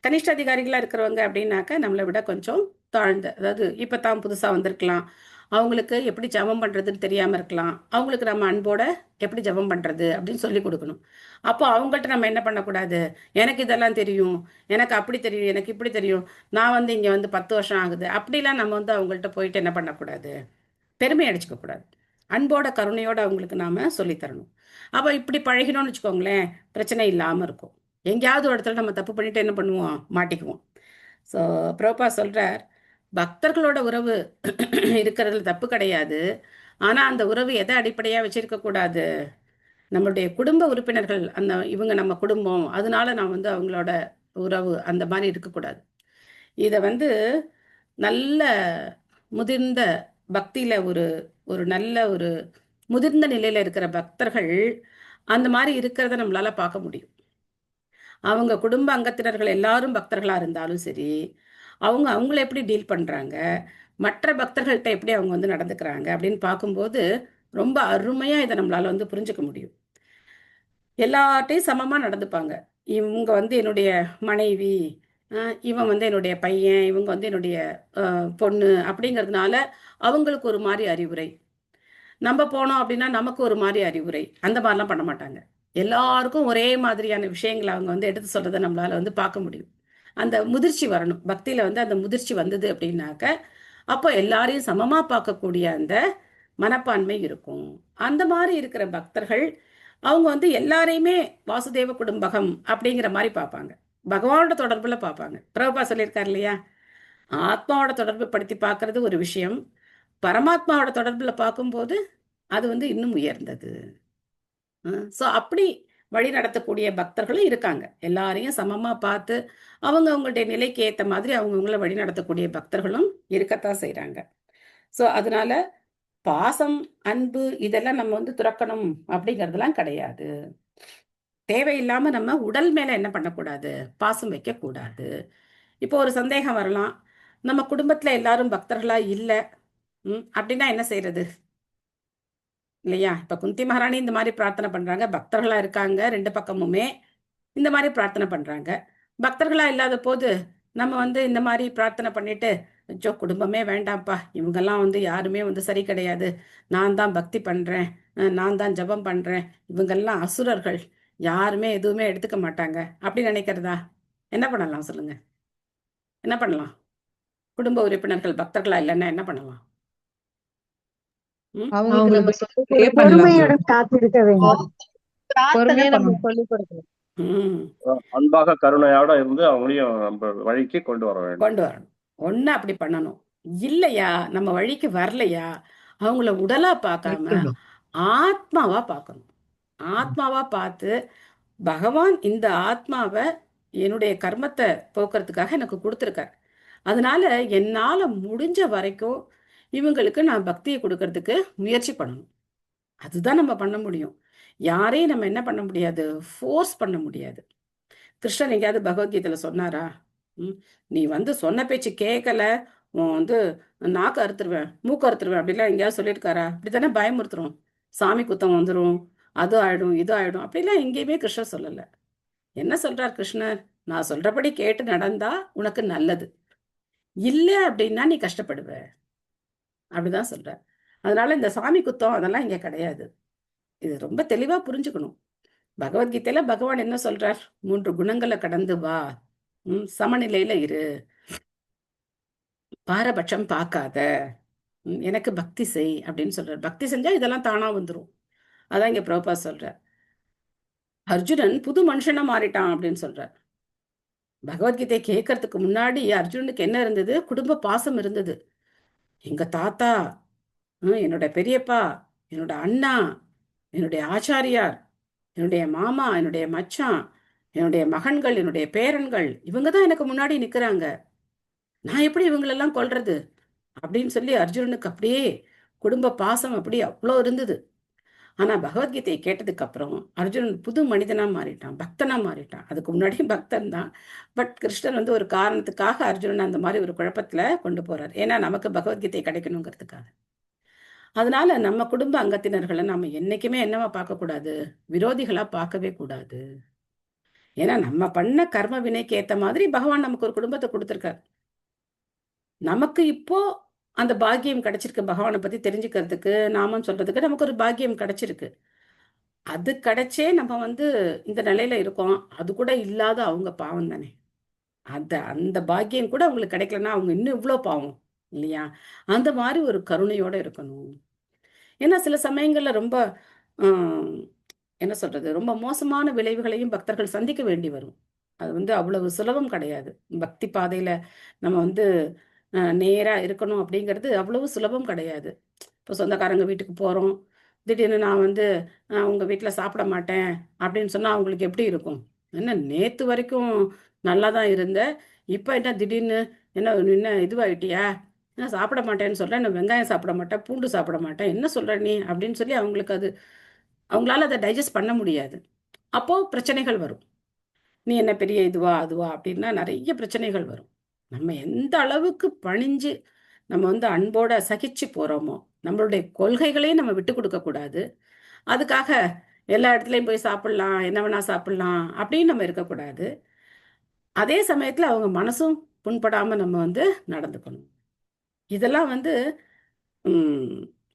S1: கனிஷ்ட அதிகாரிகளா இருக்கிறவங்க அப்படின்னாக்க நம்மளை விட கொஞ்சம் தாழ்ந்த, அதாவது இப்பதான் புதுசா வந்திருக்கலாம், அவங்களுக்கு எப்படி ஜபம் பண்றதுன்னு தெரியாம இருக்கலாம். அவங்களுக்கு நம்ம அன்போட எப்படி ஜபம் பண்றது அப்படின்னு சொல்லி கொடுக்கணும். அப்போ அவங்கள்ட்ட நம்ம என்ன பண்ணக்கூடாது? எனக்கு இதெல்லாம் தெரியும், எனக்கு அப்படி தெரியும், எனக்கு இப்படி தெரியும், நான் வந்து இங்க வந்து 10 வருஷம் ஆகுது, அப்படிலாம் நம்ம வந்து அவங்கள்ட்ட போயிட்டு என்ன பண்ணக்கூடாது? பெருமை அடிச்சுக்க கூடாது. அன்போட கருணையோட அவங்களுக்கு நாம சொல்லித்தரணும். அப்ப இப்படி பழகினோம்னு வச்சுக்கோங்களேன், பிரச்சனை இல்லாம இருக்கும். எங்கேயாவது ஒரு இடத்துல நம்ம தப்பு பண்ணிட்டு என்ன பண்ணுவோம்? மாட்டிக்குவோம். ஸோ பிரபா சொல்றார், பக்தர்களோட உறவு இருக்கிறதுல தப்பு கிடையாது. ஆனா அந்த உறவு எதை அடிப்படையா வச்சிருக்க கூடாது? நம்மளுடைய குடும்ப உறுப்பினர்கள், இவங்க நம்ம குடும்பம், அதனால நான் வந்து அவங்களோட உறவு அந்த மாதிரி இருக்கக்கூடாது. இத வந்து நல்ல முதிர்ந்த பக்தியில ஒரு ஒரு நல்ல ஒரு முதிர்ந்த நிலையில இருக்கிற பக்தர்கள் அந்த மாதிரி இருக்கிறத நம்மளால பார்க்க முடியும். அவங்க குடும்ப அங்கத்தினர்கள் எல்லாரும் பக்தர்களா இருந்தாலும் சரி, அவங்க அவங்கள எப்படி டீல் பண்றாங்க, மற்ற பக்தர்கள்ட்ட எப்படி அவங்க வந்து நடந்துக்கிறாங்க அப்படின்னு பார்க்கும்போது ரொம்ப அருமையா இதை நம்மளால வந்து புரிஞ்சுக்க முடியும். எல்லார்ட்டையும் சமமா நடந்துப்பாங்க. இவங்க வந்து என்னுடைய மனைவி, இவன் வந்து என்னுடைய பையன், இவங்க வந்து என்னுடைய பொண்ணு அப்படிங்கிறதுனால அவங்களுக்கு ஒரு மாதிரி அறிவுரை, நம்ம போனோம் அப்படின்னா நமக்கு ஒரு மாதிரி அறிவுரை, அந்த மாதிரிலாம் பண்ண மாட்டாங்க. எல்லாருக்கும் ஒரே மாதிரியான விஷயங்களை அவங்க வந்து எடுத்து சொல்றதை நம்மளால வந்து பார்க்க முடியும். அந்த முதிர்ச்சி வரணும். பக்தியில வந்து அந்த முதிர்ச்சி வந்தது அப்படின்னாக்க, அப்போ எல்லாரையும் சமமா பார்க்கக்கூடிய அந்த மனப்பான்மை இருக்கும். அந்த மாதிரி இருக்கிற பக்தர்கள் அவங்க வந்து எல்லாரையுமே வாசுதேவ குடும்பகம் அப்படிங்கிற மாதிரி பார்ப்பாங்க. பகவானோட தொடர்புல பார்ப்பாங்க. பிரபுபா சொல்லியிருக்காரு இல்லையா, ஆத்மாவோட தொடர்பு படுத்தி பார்க்கறது ஒரு விஷயம், பரமாத்மாவோட தொடர்புல பார்க்கும்போது அது வந்து இன்னும் உயர்ந்தது. ஸோ அப்படி வழி நடத்தக்கூடிய பக்தர்களும் இருக்காங்க. எல்லாரையும் சமமா பார்த்து அவங்க அவங்களுடைய நிலைக்கு ஏற்ற மாதிரி அவங்கவுங்கள வழி நடத்தக்கூடிய பக்தர்களும் இருக்கத்தான் செய்றாங்க. ஸோ அதனால பாசம், அன்பு இதெல்லாம் நம்ம வந்து துறக்கணும் அப்படிங்கிறதுலாம் கிடையாது. தேவையில்லாம நம்ம உடல் மேல என்ன பண்ணக்கூடாது? பாசம் வைக்கக்கூடாது. இப்போ ஒரு சந்தேகம் வரலாம், நம்ம குடும்பத்துல எல்லாரும் பக்தர்களா இல்ல, அப்படின்னா என்ன செய்யறது? இல்லையா? இப்ப குந்தி மகாராணி இந்த மாதிரி பிரார்த்தனை பண்றாங்க, பக்தர்களா இருக்காங்க 2 பக்கமுமே, இந்த மாதிரி பிரார்த்தனை பண்றாங்க. பக்தர்களா இல்லாத போது நம்ம வந்து இந்த மாதிரி பிரார்த்தனை பண்ணிட்டு, அச்சோ குடும்பமே வேண்டாம்ப்பா, இவங்கெல்லாம் வந்து யாருமே வந்து சரி கிடையாது, நான் தான் பக்தி பண்றேன், நான் தான் ஜபம் பண்றேன், இவங்கெல்லாம் அசுரர்கள், யாருமே எதுவுமே எடுத்துக்க மாட்டாங்க அப்படி நினைக்கிறதா? என்ன பண்ணலாம் சொல்லுங்க? என்ன பண்ணலாம்? குடும்ப உறுப்பினர்கள் பக்தர்களா இல்லைன்னா என்ன பண்ணலாம்?
S7: அவங்களுக்கு நம்ம
S6: அவங்களுக்கு
S7: சொல்லிக்
S6: pray
S7: கொடுக்கணும்.
S6: பண்ணலாம்.
S8: பொறுமையுடன் காத்திருக்க வேண்டும்.
S7: பொறுமையா நம்ம
S8: பண்ணணும்.
S7: சொல்லிக் கொடுக்கணும்.
S1: ம்
S7: அன்பாக கருணையோட இருந்து அவங்களையும் நம்ம வழிக்கு கொண்டு வர வேண்டும்.
S1: கொண்டு வரணும். ஒண்ணு அப்படி பண்ணணும். இல்லையா, நம்ம வழிக்கு வரலையா, அவங்கள உடலா பார்க்காம
S6: இருக்கணும்.
S1: ஆத்மாவா பார்க்கணும். ஆத்மாவா பார்த்து, பகவான் இந்த ஆத்மாவை என்னுடைய கர்மத்தை போக்குறதுக்காக எனக்கு கொடுத்துருக்கார். அதனால என்னால முடிஞ்ச வரைக்கும் இவங்களுக்கு நான் பக்தியை கொடுக்கறதுக்கு முயற்சி பண்ணணும். அதுதான் நம்ம பண்ண முடியும். யாரையும் நம்ம என்ன பண்ண முடியாது, ஃபோர்ஸ் பண்ண முடியாது. கிருஷ்ணன் எங்கேயாவது பகவத்கீதையில சொன்னாரா? நீ வந்து சொன்ன பேச்சு கேட்கல, உன் வந்து நாக்கு அறுத்துருவேன், மூக்கு அறுத்துருவேன் அப்படிலாம் எங்கேயாவது சொல்லியிருக்காரா? அப்படித்தானே பயமுறுத்துறோம். சாமி குத்தம் வந்துடும், அது ஆயிடும், இது ஆயிடும், அப்படிலாம் எங்கேயுமே கிருஷ்ணர் சொல்லல. என்ன சொல்றார் கிருஷ்ணர்? நான் சொல்றபடி கேட்டு நடந்தா உனக்கு நல்லது, இல்ல அப்படின்னா நீ கஷ்டப்படுவ, அப்படிதான் சொல்றார். அதனால இந்த சாமி குத்தம் அதெல்லாம் இங்க கிடையாது. இது ரொம்ப தெளிவா புரிஞ்சுக்கணும். பகவத்கீதையில பகவான் என்ன சொல்றார்? 3 குணங்களை கடந்து வா, சமநிலையில இரு, பாரபட்சம் பார்க்காத, எனக்கு பக்தி செய் அப்படின்னு சொல்றார். பக்தி செஞ்சா இதெல்லாம் தானா வந்துரும். அதான் இங்க பிரபுபா சொல்றார். அர்ஜுனன் புது மனுஷனா மாறிட்டான் அப்படின்னு சொல்றார். பகவத்கீதை கேட்கறதுக்கு முன்னாடி அர்ஜுனனுக்கு என்ன இருந்தது? குடும்ப பாசம் இருந்தது. எங்க தாத்தா, என்னோட பெரியப்பா, என்னோட அண்ணா, என்னுடைய ஆச்சாரியார், என்னுடைய மாமா, என்னுடைய மச்சான், என்னுடைய மகன்கள், என்னுடைய பேரன்கள், இவங்கதான் எனக்கு முன்னாடி நிக்கிறாங்க, நான் எப்படி இவங்களெல்லாம் கொல்றது அப்படின்னு சொல்லி அர்ஜுனனுக்கு அப்படியே குடும்ப பாசம் அப்படி அவ்வளோ இருந்தது. ஆனா பகவத்கீதையை கேட்டதுக்கு அப்புறம் அர்ஜுனன் புது மனிதனா மாறிட்டான், பக்தனா மாறிட்டான். அதுக்கு முன்னாடியும் பக்தன் தான். பட் கிருஷ்ணன் வந்து ஒரு காரணத்துக்காக அர்ஜுனன் அந்த மாதிரி ஒரு குழப்பத்துல கொண்டு போறார். ஏன்னா நமக்கு பகவத்கீதை கிடைக்கணுங்கிறதுக்காக. அதனால நம்ம குடும்ப அங்கத்தினர்களை நம்ம என்னைக்குமே என்னவா பார்க்கக்கூடாது, விரோதிகளா பார்க்கவே கூடாது. ஏன்னா நம்ம பண்ண கர்ம வினைக்கு ஏத்த மாதிரி பகவான் நமக்கு ஒரு குடும்பத்தை கொடுத்திருக்கார். நமக்கு இப்போ அந்த பாக்கியம் கிடைச்சிருக்கு, பகவானை பத்தி தெரிஞ்சுக்கிறதுக்கு, நாமம் சொல்றதுக்கு நமக்கு ஒரு பாக்கியம் கிடைச்சிருக்கு. அது கிடைச்சே நம்ம வந்து இந்த நிலையில இருக்கோம். அது கூட இல்லாத அவங்க பாவம் தானே. அந்த பாக்கியம் கூட அவங்களுக்கு கிடைக்கலன்னா அவங்க இன்னும் இவ்வளோ பாவம் இல்லையா? அந்த மாதிரி ஒரு கருணையோட இருக்கணும். ஏன்னா சில சமயங்கள்ல ரொம்ப என்ன சொல்றது, ரொம்ப மோசமான விளைவுகளையும் பக்தர்கள் சந்திக்க வேண்டி வரும். அது வந்து அவ்வளவு சுலபம் கிடையாது. பக்தி பாதையில நம்ம வந்து நேரா இருக்கணும் அப்படிங்கிறது அவ்வளவு சுலபம் கிடையாது. இப்போ சொந்தக்காரங்க வீட்டுக்கு போறோம், திடீர்னு நான் வந்து உங்க வீட்டில் சாப்பிட மாட்டேன் அப்படின்னு சொன்னா அவங்களுக்கு எப்படி இருக்கும்? என்ன நேத்து வரைக்கும் நல்லா தான் இருந்த, இப்போ என்ன திடீர்னு என்ன இதுவாயிட்டியா? என்ன சாப்பிட மாட்டேன்னு சொல்ற, என்ன வெங்காயம் சாப்பிட மாட்டேன், பூண்டு சாப்பிட மாட்டேன், என்ன சொல்ற நீ அப்படின்னு சொல்லி அவங்களுக்கு அது அவங்களால அதை டைஜஸ்ட் பண்ண முடியாது. அப்போ பிரச்சனைகள் வரும். நீ என்ன பெரிய இதுவா அதுவா அப்படின்னா நிறைய பிரச்சனைகள் வரும். நம்ம எந்த அளவுக்கு பணிஞ்சு நம்ம வந்து அன்போட சகிச்சு போறோமோ, நம்மளுடைய கொள்கைகளையும் நம்ம விட்டு கொடுக்க கூடாது. அதுக்காக எல்லா இடத்துலையும் போய் சாப்பிடலாம், என்ன வேணா சாப்பிடலாம் அப்படின்னு நம்ம இருக்கக்கூடாது. அதே சமயத்துல அவங்க மனசும் புண்படாம நம்ம வந்து நடந்துக்கணும். இதெல்லாம் வந்து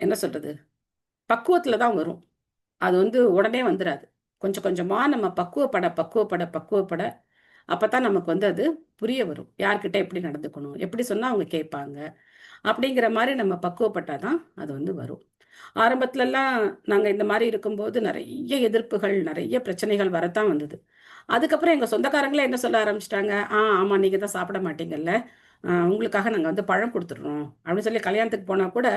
S1: என்ன சொல்றது, பக்குவத்துல தான் வரும். அது வந்து உடனே வந்துடாது. கொஞ்சம் கொஞ்சமா நம்ம பக்குவப்பட அப்பதான் நமக்கு வந்து அது புரிய வரும். யார்கிட்ட எப்படி நடந்துக்கணும், எப்படி சொன்னா அவங்க கேட்பாங்க அப்படிங்கிற மாதிரி நம்ம பக்குவப்பட்டாதான் அது வந்து வரும். ஆரம்பத்துலலாம் நாங்க இந்த மாதிரி இருக்கும்போது நிறைய எதிர்ப்புகள், நிறைய பிரச்சனைகள் வரத்தான் வந்தது. அதுக்கப்புறம் எங்க சொந்தக்காரங்களே என்ன சொல்ல ஆரம்பிச்சிட்டாங்க, ஆமா நீங்க தான் சாப்பிட மாட்டீங்கல்ல, உங்களுக்காக நாங்க வந்து பழம் கொடுத்துடுறோம் அப்படின்னு சொல்லி கல்யாணத்துக்கு போனா கூட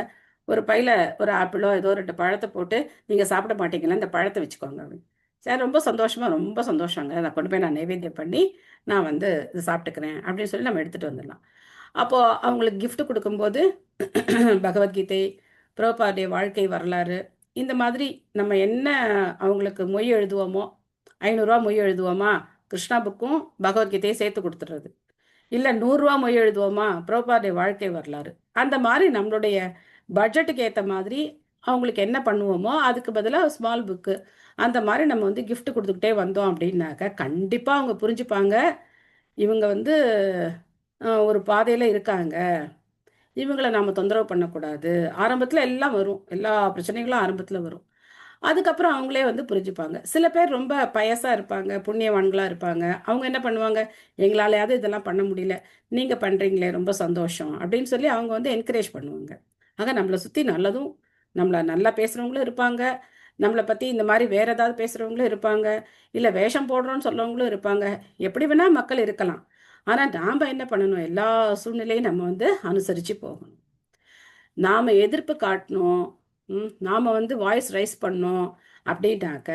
S1: ஒரு பையில ஒரு ஆப்பிளோ ஏதோ 2 பழத்தை போட்டு, நீங்க சாப்பிட மாட்டீங்களா, இந்த பழத்தை வச்சுக்கோங்க அப்படின்னு. சரி ரொம்ப சந்தோஷமா, ரொம்ப சந்தோஷங்க, நான் கொண்டு போய் நான் நைவேத்தியம் பண்ணி நான் வந்து இது சாப்பிட்டுக்கிறேன் அப்படின்னு சொல்லி நம்ம எடுத்துட்டு வந்துடலாம். அப்போ அவங்களுக்கு gift கொடுக்கும்போது பகவத்கீதை, பிரபுபாதுடைய வாழ்க்கை வரலாறு, இந்த மாதிரி நம்ம என்ன அவங்களுக்கு மொய் எழுதுவோமோ, 500 ரூபா மொய் எழுதுவோமா, கிருஷ்ணா புக்கும் பகவத்கீதையை சேர்த்து கொடுத்துறது. இல்ல 100 ரூபா மொய் எழுதுவோமா, பிரபுபாதுடைய வாழ்க்கை வரலாறு. அந்த மாதிரி நம்மளுடைய பட்ஜெட்டுக்கு ஏத்த மாதிரி அவங்களுக்கு என்ன பண்ணுவோமோ அதுக்கு பதிலா ஸ்மால் புக்கு அந்த மாதிரி நம்ம வந்து gift கொடுத்துக்கிட்டே வந்தோம் அப்படின்னாக்க கண்டிப்பா அவங்க புரிஞ்சுப்பாங்க. இவங்க வந்து ஒரு பாதையில இருக்காங்க, இவங்கள நாம தொந்தரவு பண்ணக்கூடாது. ஆரம்பத்துல எல்லாம் வரும், எல்லா பிரச்சனைகளும் ஆரம்பத்துல வரும். அதுக்கப்புறம் அவங்களே வந்து புரிஞ்சுப்பாங்க. சில பேர் ரொம்ப பயசா இருப்பாங்க, புண்ணியவான்களா இருப்பாங்க. அவங்க என்ன பண்ணுவாங்க, எங்களாலயாவது இதெல்லாம் பண்ண முடியல, நீங்க பண்றீங்களே ரொம்ப சந்தோஷம் அப்படின்னு சொல்லி அவங்க வந்து என்கரேஜ் பண்ணுவாங்க. ஆக நம்மளை சுத்தி நல்லதும், நம்மள நல்லா பேசுறவங்களும் இருப்பாங்க, நம்மளை பற்றி இந்த மாதிரி வேற ஏதாவது பேசுகிறவங்களும் இருப்பாங்க, இல்லை வேஷம் போடுறோன்னு சொல்கிறவங்களும் இருப்பாங்க. எப்படி வேணால் மக்கள் இருக்கலாம். ஆனால் நாம் என்ன பண்ணணும், எல்லா சூழ்நிலையும் நம்ம வந்து அனுசரித்து போகணும். நாம் எதிர்ப்பு காட்டணும், நாம் வந்து வாய்ஸ் ரைஸ் பண்ணோம் அப்படின்னாக்க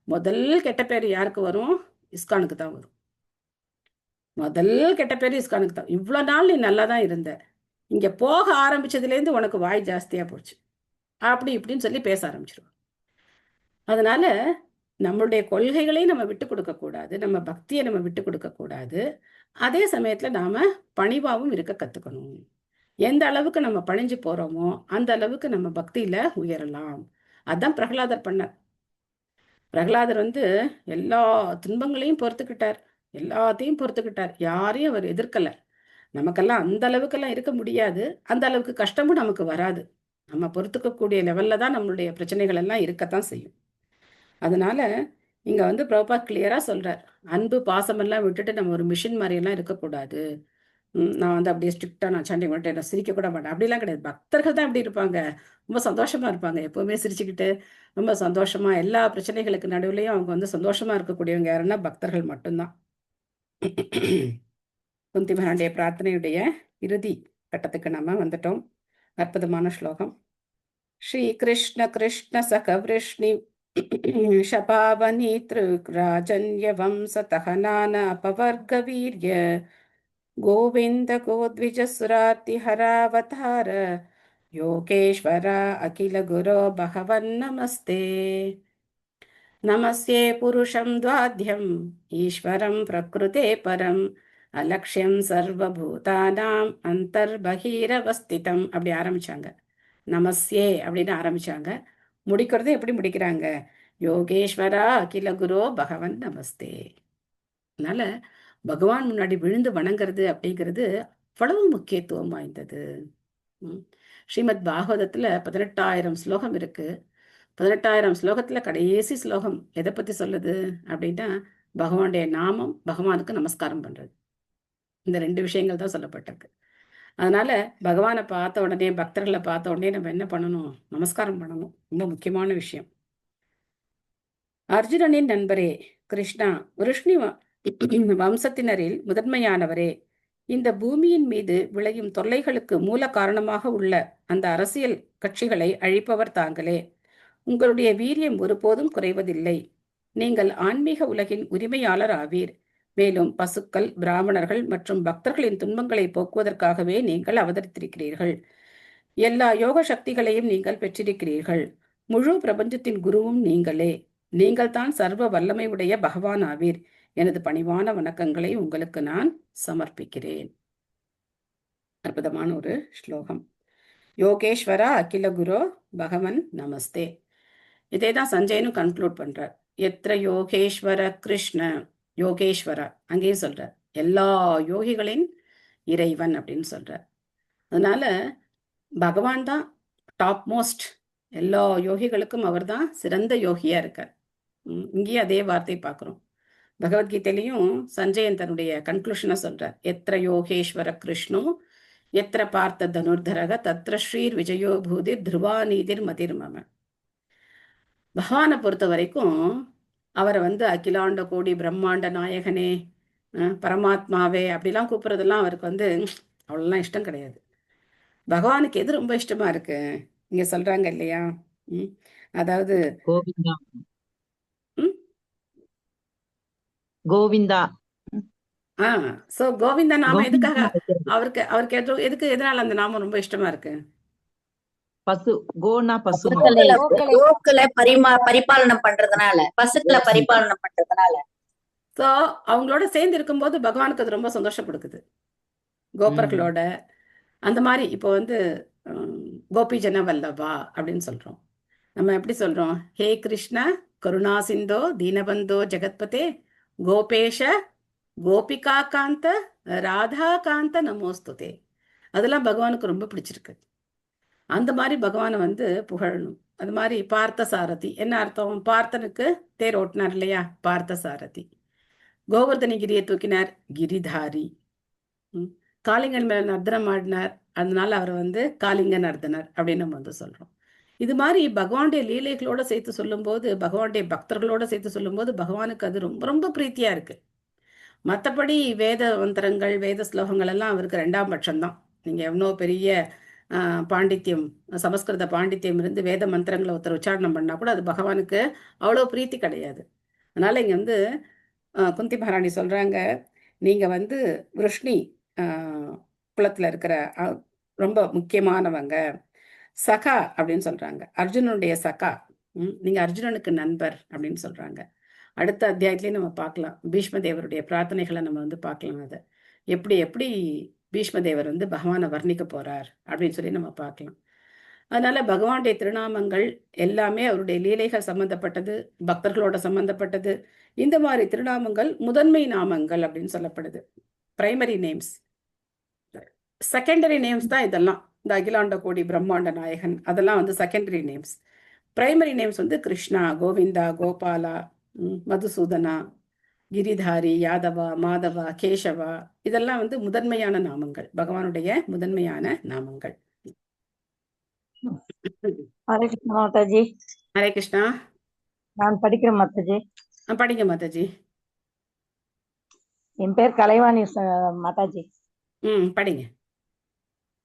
S1: முதல் கெட்ட பேர் யாருக்கு வரும்? இஸ்கானுக்கு தான் வரும். முதல் கெட்ட பேர் இஸ்கானுக்கு தான். இவ்வளோ நாள் நீ நல்லா தான் இருந்த, இங்கே போக ஆரம்பிச்சதுலேருந்து உனக்கு வாய் ஜாஸ்தியாக போச்சு அப்படி இப்படின்னு சொல்லி பேச ஆரம்பிச்சிருவோம். அதனால நம்மளுடைய கொள்கைகளையும் நம்ம விட்டு கொடுக்கக்கூடாது, நம்ம பக்தியை நம்ம விட்டு கொடுக்கக்கூடாது. அதே சமயத்தில் நாம் பணிவாகவும் இருக்க கற்றுக்கணும். எந்த அளவுக்கு நம்ம பணிஞ்சு போகிறோமோ அந்த அளவுக்கு நம்ம பக்தியில் உயரலாம். அதான் பிரகலாதர் பண்ணார். பிரகலாதர் வந்து எல்லா துன்பங்களையும் பொறுத்துக்கிட்டார், எல்லாத்தையும் பொறுத்துக்கிட்டார். யாரையும் அவர் எதிர்க்கலை. நமக்கெல்லாம் அந்த அளவுக்கெல்லாம் இருக்க முடியாது, அந்த அளவுக்கு கஷ்டமும் நமக்கு வராது. நம்ம பொறுத்துக்கக்கூடிய லெவலில் தான் நம்மளுடைய பிரச்சனைகள் எல்லாம் இருக்கத்தான் செய்யும். அதனால இங்கே வந்து பிரபுபாத் கிளியராக சொல்கிறார், அன்பு பாசமெல்லாம் விட்டுட்டு நம்ம ஒரு மிஷின் மாதிரியெல்லாம் இருக்கக்கூடாது. நான் வந்து அப்படியே ஸ்ட்ரிக்டாக நான் சண்டை மாட்டேன், நான் சிரிக்க கூட மாட்டேன், அப்படிலாம் கிடையாது. பக்தர்கள் தான் அப்படி இருப்பாங்க, ரொம்ப சந்தோஷமாக இருப்பாங்க, எப்போவுமே சிரிச்சுக்கிட்டு ரொம்ப சந்தோஷமாக. எல்லா பிரச்சனைகளுக்கு நடுவுலையும் அவங்க வந்து சந்தோஷமாக இருக்கக்கூடியவங்க யாருன்னா பக்தர்கள் மட்டும்தான். குந்தி மகானுடைய பிரார்த்தனையுடைய இறுதி கட்டத்துக்கு நம்ம வந்துட்டோம். அற்புதமான ஸ்லோகம். ஸ்ரீ கிருஷ்ண கிருஷ்ண சகவிருஷ்ணி ஷபாவனி திருராஜன்ய வம்சதஹனான அபவர்க வீர்ய கோவிந்த கோத்விஜ சுரார்த்தி ஹராவதார யோகேஸ்வர அகில குரோ பகவன் நமஸ்தே. நமஸ்தே புருஷம் துவாத்யம் ஈஸ்வரம் பிரகிருதே பரம் அலக்ஷ்யம் சர்வபூதானாம் அந்தர்பகீரவஸ்திதம் அப்படி ஆரம்பிச்சாங்க. நமஸ்தே அப்படின்னு ஆரம்பிச்சாங்க, முடிக்கிறது எப்படி முடிக்கிறாங்க? யோகேஸ்வரா அகில குரோ பகவன் நமஸ்தே. அதனால பகவான் முன்னாடி விழுந்து வணங்குறது அப்படிங்கிறது அவ்வளவு முக்கியத்துவம் வாய்ந்தது. ஸ்ரீமத் பாகவதத்துல 18,000 ஸ்லோகம் இருக்கு. 18,000 ஸ்லோகத்துல கடைசி ஸ்லோகம் எதை பத்தி சொல்லுது அப்படின்னா, பகவானுடைய நாமம், பகவானுக்கு நமஸ்காரம் பண்றது. இந்த 2 விஷயங்கள் தான் சொல்லப்பட்டிருக்கு. அதனால பகவானை பார்த்த உடனே, பக்தர்களை பார்த்த உடனே நம்ம என்ன பண்ணணும்? நமஸ்காரம் பண்ணணும். ரொம்ப முக்கியமான விஷயம். அர்ஜுனனின் நண்பரே கிருஷ்ணா, விருஷ்ணி வம்சத்தினரில் முதன்மையானவரே, இந்த பூமியின் மீது விளையும் தொல்லைகளுக்கு மூல காரணமாக உள்ள அந்த அரசியல் கட்சிகளை அழிப்பவர் தாங்களே. உங்களுடைய வீரியம் ஒருபோதும் குறைவதில்லை. நீங்கள் ஆன்மீக உலகின் உரிமையாளர் ஆவீர். மேலும் பசுக்கள், பிராமணர்கள் மற்றும் பக்தர்களின் துன்பங்களை போக்குவதற்காகவே நீங்கள் அவதரித்திருக்கிறீர்கள். எல்லா யோக சக்திகளையும் நீங்கள் பெற்றிருக்கிறீர்கள். முழு பிரபஞ்சத்தின் குருவும் நீங்களே. நீங்கள் தான் சர்வ வல்லமை உடைய பகவான் ஆவீர். எனது பணிவான வணக்கங்களை உங்களுக்கு நான் சமர்ப்பிக்கிறேன். அற்புதமான ஒரு ஸ்லோகம். யோகேஸ்வரா அகில குரோ பகவன் நமஸ்தே. இதே தான் சஞ்சயனும் கன்க்ளூட் பண்றார். எத்திர யோகேஸ்வர கிருஷ்ண, யோகேஸ்வரா அங்கேயும் சொல்றார் எல்லா யோகிகளின் இறைவன் அப்படின்னு சொல்றார். அதனால பகவான் தான் டாப் மோஸ்ட். எல்லா யோகிகளுக்கும் அவர் தான் சிறந்த யோகியா இருக்கார். இங்கேயும் அதே வார்த்தை பார்க்குறோம். பகவத்கீதையிலையும் சஞ்சயன் தன்னுடைய கன்க்ளூஷனை சொல்றார். எத்திர யோகேஸ்வர கிருஷ்ணோ எத்திர பார்த்த தனுர்தரக தத்ர ஸ்ரீர் விஜயோ பூதிர் துருவா நீதிர் மதிர்மம. பகவானை பொறுத்த வரைக்கும் அவரை வந்து அகிலாண்ட கோடி பிரம்மாண்ட நாயகனே, பரமாத்மாவே அப்படிலாம் கூப்பிடுறதெல்லாம் அவருக்கு வந்து அவ்வளோலாம் இஷ்டம் கிடையாது. பகவானுக்கு எது ரொம்ப இஷ்டமா இருக்கு? இங்க சொல்றாங்க இல்லையா, அதாவது
S8: கோவிந்தா கோவிந்தா.
S1: சோ கோவிந்தா நாமம் எதுக்காக அவருக்கு எதுக்கு எதனால அந்த நாமம் ரொம்ப இஷ்டமா இருக்கு?
S8: பசு, கோனா பசு,
S5: கோக்களை பரிபாலனம் பண்றதுனால, பசுக்களை பரிபாலனம் பண்றதுனால.
S1: சோ அவங்களோட சேர்ந்து இருக்கும்போது பகவானுக்கு அது ரொம்ப சந்தோஷம் கொடுக்குது. கோபர்களோட அந்த மாதிரி இப்போ வந்து கோபி ஜன வல்லபா அப்படின்னு சொல்றோம். நம்ம எப்படி சொல்றோம்? ஹே கிருஷ்ண கருணா சிந்தோ தீனபந்தோ ஜெகத்பதே கோபேஷ கோபிகா காந்த ராதா காந்த நமோஸ்துதே. அதெல்லாம் பகவானுக்கு ரொம்ப பிடிச்சிருக்கு. அந்த மாதிரி பகவானை வந்து புகழணும். அது மாதிரி பார்த்த சாரதி என்ன அர்த்தம்? பார்த்தனுக்கு தேர் ஓட்டினார் இல்லையா, பார்த்த சாரதி. கோவர்தனகிரியை தூக்கினார், கிரிதாரி. காளிங்கன் மேல நர்த்தனம் ஆடினார், அதனால அவர் வந்து காளிங்க நர்த்தனர் அப்படின்னு நம்ம வந்து சொல்றோம். இது மாதிரி பகவானுடைய லீலைகளோட சேர்த்து சொல்லும்போது, பகவானுடைய பக்தர்களோட சேர்த்து சொல்லும்போது பகவானுக்கு அது ரொம்ப ரொம்ப பிரீத்தியா இருக்கு. மற்றபடி வேத மந்திரங்கள், வேத ஸ்லோகங்கள் எல்லாம் அவருக்கு 2ஆம் பட்சம்தான். நீங்க எவ்வளோ பெரிய பாண்டித்யம், சமஸ்கிருத பாண்டித்யம் இருந்து வேத மந்திரங்களை ஒருத்தர் உச்சாரணம் பண்ணா கூட அது பகவானுக்கு அவ்வளோ பிரீத்தி கிடையாது. அதனால இங்க வந்து குந்தி மகாராணி சொல்றாங்க, நீங்க வந்து விருஷ்ணி குலத்துல இருக்கிற ரொம்ப முக்கியமானவங்க, சகா அப்படின்னு சொல்றாங்க, அர்ஜுனனுடைய சகா. நீங்க அர்ஜுனனுக்கு நண்பர் அப்படின்னு சொல்றாங்க. அடுத்த அத்தியாயத்திலேயே நம்ம பார்க்கலாம், பீஷ்ம தேவருடைய பிரார்த்தனைகளை நம்ம வந்து பார்க்கலாம். அதை எப்படி எப்படி பீஷ்ம தேவர் வந்து பகவானை வர்ணிக்க போறார் அப்படின்னு சொல்லி நம்ம பார்க்கலாம். அதனால பகவானுடைய திருநாமங்கள் எல்லாமே அவருடைய லீலைகள் சம்பந்தப்பட்டது, பக்தர்களோட சம்பந்தப்பட்டது. இந்த மாதிரி திருநாமங்கள் முதன்மை நாமங்கள் அப்படின்னு சொல்லப்படுது, பிரைமரி நேம்ஸ். செகண்டரி நேம்ஸ் தான் இதெல்லாம். இந்த அகிலாண்ட கோடி பிரம்மாண்ட நாயகன் அதெல்லாம் வந்து செகண்டரி நேம்ஸ். பிரைமரி நேம்ஸ் வந்து கிருஷ்ணா, கோவிந்தா, கோபாலா, மதுசூதனா, கிரிதாரி, யாதவா, மாதவா, கேசவா, இதெல்லாம் வந்து முதன்மையான நாமங்கள், பகவானுடைய முதன்மையான நாமங்கள்.
S9: ஹரே கிருஷ்ணா மாதாஜி.
S1: ஹரே கிருஷ்ணா.
S9: நான் படிக்கிறேன் மாதாஜி.
S1: படிங்க மாதாஜி.
S9: என் பேர் கலைவாணி மாதாஜி.
S1: படிங்க.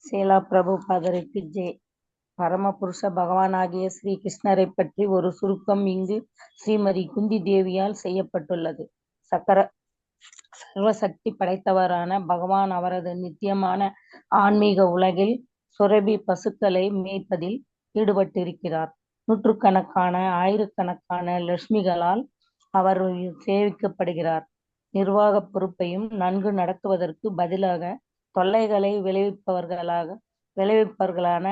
S9: சீலா பிரபுபாதருக்கு ஜெய். பரமபுருஷ பகவானாகிய ஸ்ரீ கிருஷ்ணரை பற்றி ஒரு சுருக்கம் இங்கு ஸ்ரீமதி குந்தி தேவியால் செய்யப்பட்டுள்ளது. சர்வசக்தி படைத்தவரான பகவான் அவரது நித்தியமான ஆன்மீக உலகில் சுரபி பசுக்களை மேய்ப்பதில் ஈடுபட்டிருக்கிறார். நூற்றுக்கணக்கான ஆயிரக்கணக்கான லட்சுமிகளால் அவர் சேவிக்கப்படுகிறார். நிர்வாக பொறுப்பையும் நன்கு நடத்துவதற்கு பதிலாக தொல்லைகளை விளைவிப்பவர்களான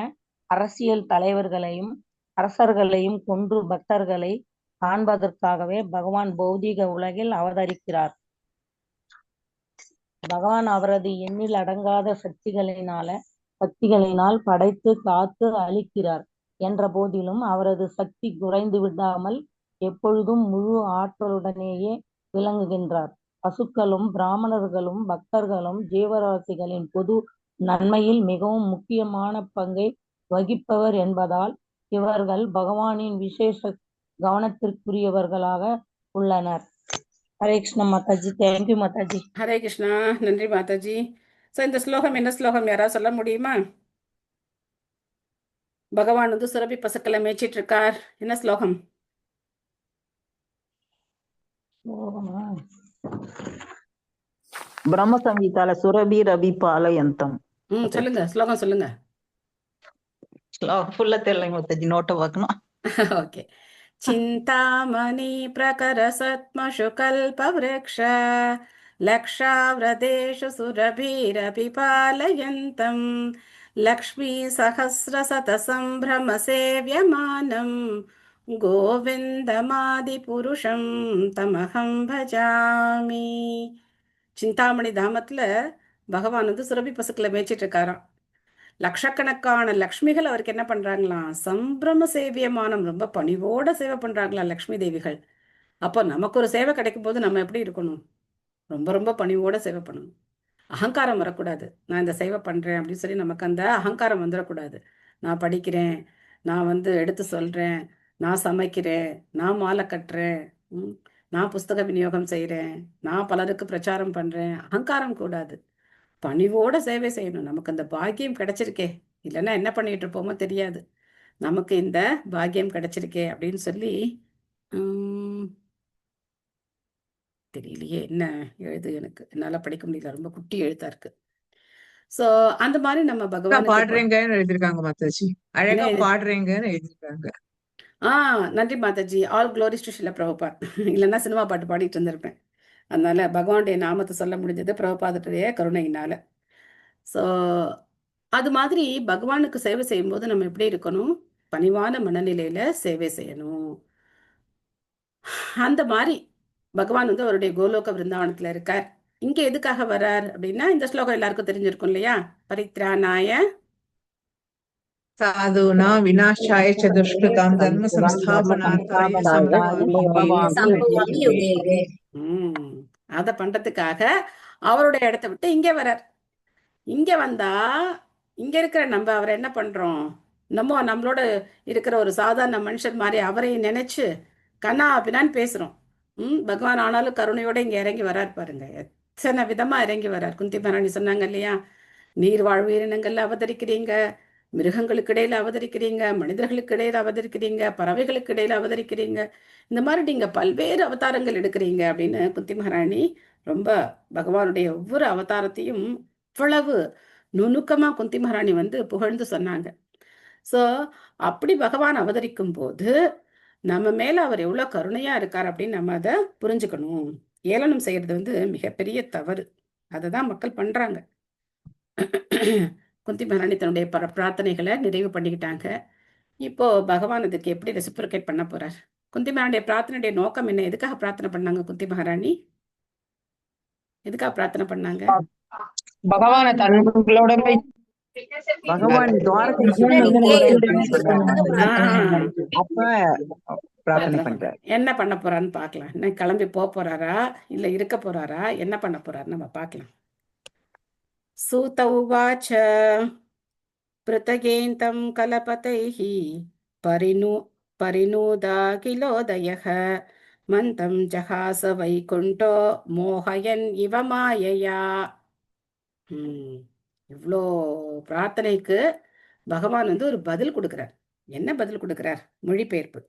S9: அரசியல் தலைவர்களையும் அரசர்களையும் கொன்று பக்தர்களை காண்பதற்காகவே பகவான் பௌதீக உலகில் அவதரிக்கிறார். பகவான் அவரது எண்ணில் அடங்காத சக்திகளினால் படைத்து காத்து அளிக்கிறார் என்ற போதிலும் அவரது சக்தி குறைந்து விடாமல் எப்பொழுதும் முழு ஆற்றலுடனேயே விளங்குகின்றார். பசுக்களும் பிராமணர்களும் பக்தர்களும் ஜீவராசிகளின் பொது நன்மையில் மிகவும் முக்கியமான பங்கை வகிப்பவர் என்பதால் இவர்கள் பகவானின் விசேஷ கவனத்திற்குரியவர்களாக உள்ளனர். ஹரே கிருஷ்ணா மாதாஜி. தேங்க்யூ மாதாஜி.
S1: ஹரே கிருஷ்ணா. நன்றி மாதாஜி. இந்த ஸ்லோகம் என்ன ஸ்லோகம், யாராவது சொல்ல முடியுமா? பகவான் வந்து சுரபி பசுக்களை மேய்ச்சிட்டு இருக்கார், என்ன ஸ்லோகம்?
S8: பிரம்ம சங்கீதால சுரபி ரவி பாலயந்தம்.
S1: சொல்லுங்க, ஸ்லோகம் சொல்லுங்க.
S8: ஃபுல்லா தெரியல மாதாஜி, நோட்டை பார்க்கணும்.
S1: ஓகே. சிந்தாமணி பிரகர சத்மஷு கல்பவ்ருக்ஷ லக்ஷாவ்ரதேஷு சுரபிரபி பாலயந்தம் லக்ஷ்மீ சஹஸ்ரசத சம்பிரம சேவ்யமானம் கோவிந்தமாதி புருஷம் தமஹம் பஜாமி. சிந்தாமணி தாமத்துல பகவான் வந்து சுரபி பசுக்களை மேய்ச்சிட்டு இருக்காராம். லட்சக்கணக்கான லக்ஷ்மிகள் அவருக்கு என்ன பண்றாங்களாம், சம்பிரம சேவியமானம், ரொம்ப பணிவோட சேவை பண்றாங்களாம் லக்ஷ்மி தேவிகள். அப்போ நமக்கு ஒரு சேவை கிடைக்கும் போது நம்ம எப்படி இருக்கணும், ரொம்ப ரொம்ப பணிவோட சேவை பண்ணணும். அகங்காரம் வரக்கூடாது, நான் இந்த சேவை பண்றேன் அப்படின்னு சொல்லி நமக்கு அந்த அகங்காரம் வந்துடக்கூடாது. நான் படிக்கிறேன், நான் வந்து எடுத்து சொல்றேன், நான் சமைக்கிறேன், நான் மாலை கட்டுறேன், நான் புஸ்தக விநியோகம் செய்யறேன், நான் பலருக்கு பிரச்சாரம் பண்றேன், அகங்காரம் கூடாது. பணிவோட சேவை செய்யணும். நமக்கு அந்த பாக்கியம் கிடைச்சிருக்கே, இல்லைன்னா என்ன பண்ணிட்டு இருப்போமோ தெரியாது. நமக்கு இந்த பாக்கியம் கிடைச்சிருக்கே அப்படின்னு சொல்லி தெரியலையே என்ன எழுது, எனக்கு என்னால படிக்க முடியல, ரொம்ப குட்டி எழுத்தா இருக்கு. சோ அந்த மாதிரி நம்ம பகவானுக்கு
S6: பாடுறீங்கன்னு எழுதிருக்காங்க மாதாஜி, அழகா பாடுறீங்கன்னு எழுதிருக்காங்க.
S1: நன்றி Mataji. All glories to Srila Prabhupad. இல்லைன்னா சினிமா பாட்டு பாடிட்டு இருந்திருப்பேன். அதனால பகவானுடைய நாமத்தை சொல்ல முடிஞ்சது பிரபுபாதத்துடைய கருணையினால. ஸோ அது மாதிரி பகவானுக்கு சேவை செய்யும்போது நம்ம எப்படி இருக்கணும், பணிவான மனநிலையில சேவை செய்யணும். அந்த மாதிரி பகவான் வந்து அவருடைய கோலோக விருந்தாவனத்துல இருக்கார். இங்க எதுக்காக வர்றார் அப்படின்னா, இந்த ஸ்லோகம் எல்லாருக்கும் தெரிஞ்சிருக்கும் இல்லையா, பரித்ராணாய
S6: சாதுனா விநாசாய ச துஷ்கிருதாம் தர்ம சம்ஸ்தாபனார்த்தாய
S5: சம்பவாமி யுகே யுகே.
S1: அத பண்றதுக்காக அவருடைய இடத்தை விட்டு இங்க வர்றார். இங்க வந்தா இங்க இருக்கிற நம்ம அவரை என்ன பண்றோம், நம்மளோட இருக்கிற ஒரு சாதாரண மனுஷன் மாதிரி அவரை நினைச்சு கண்ணா பின்னான்னு பேசுறோம். பகவான் ஆனாலும் கருணையோட இங்க இறங்கி வரார் பாருங்க. எத்தனை விதமா இறங்கி வரார். குந்தி மகாராணி சொன்னாங்க இல்லையா, நீர்வாழ் உயிரினங்கள்ல அவதரிக்கிறீங்க, மிருகங்களுக்கு இடையில அவதரிக்கிறீங்க, மனிதர்களுக்கு இடையில அவதரிக்கிறீங்க, பறவைகளுக்கு இடையில அவதரிக்கிறீங்க, இந்த மாதிரி நீங்க பல்வேறு அவதாரங்கள் எடுக்கிறீங்க அப்படின்னு குந்தி மகாராணி ரொம்ப பகவானுடைய ஒவ்வொரு அவதாரத்தையும் இவ்வளவு நுணுக்கமா குந்தி மகாராணி வந்து புகழ்ந்து சொன்னாங்க. சோ அப்படி பகவான் அவதரிக்கும் போது நம்ம மேல அவர் எவ்வளவு கருணையா இருக்கார் அப்படின்னு நம்ம அதை புரிஞ்சுக்கணும். ஏளனம் செய்யறது வந்து மிகப்பெரிய தவறு. அததான் மக்கள் பண்றாங்க. குந்தி மகாராணி தன்னுடைய பிரார்த்தனைகளை நிறைவு பண்ணிக்கிட்டாங்க. இப்போ பகவான் அதுக்கு எப்படி ரெசிப்ரோகேட் பண்ண போறார்? குந்தி மகாராணிய பிரார்த்தனையுடைய நோக்கம் என்ன? எதுக்காக பிரார்த்தனை பண்ணாங்க குந்தி மகாராணி? எதுக்காக பிரார்த்தனை பண்ணாங்க?
S6: பகவான தங்களோட
S8: பகவான் அப்ப பிரார்த்தனை பண்றாரு.
S1: என்ன பண்ண போறான்னு பாக்கலாம். என்ன கிளம்பி போறாரா இல்ல இருக்க போறாரா, என்ன பண்ண போறாரு நம்ம பாக்கலாம். சூத உவாச்ச பிருத்தகேந்தம் கலபதைஹ பரிணூதாகிலோதயः மந்தம் ஜஹாச வைகுண்டோ மோகயன் இவ மாயையா. இவ்வளோ பிரார்த்தனைக்கு பகவான் வந்து ஒரு பதில் கொடுக்கிறார். என்ன பதில் கொடுக்கிறார்? மொழிபெயர்ப்பு.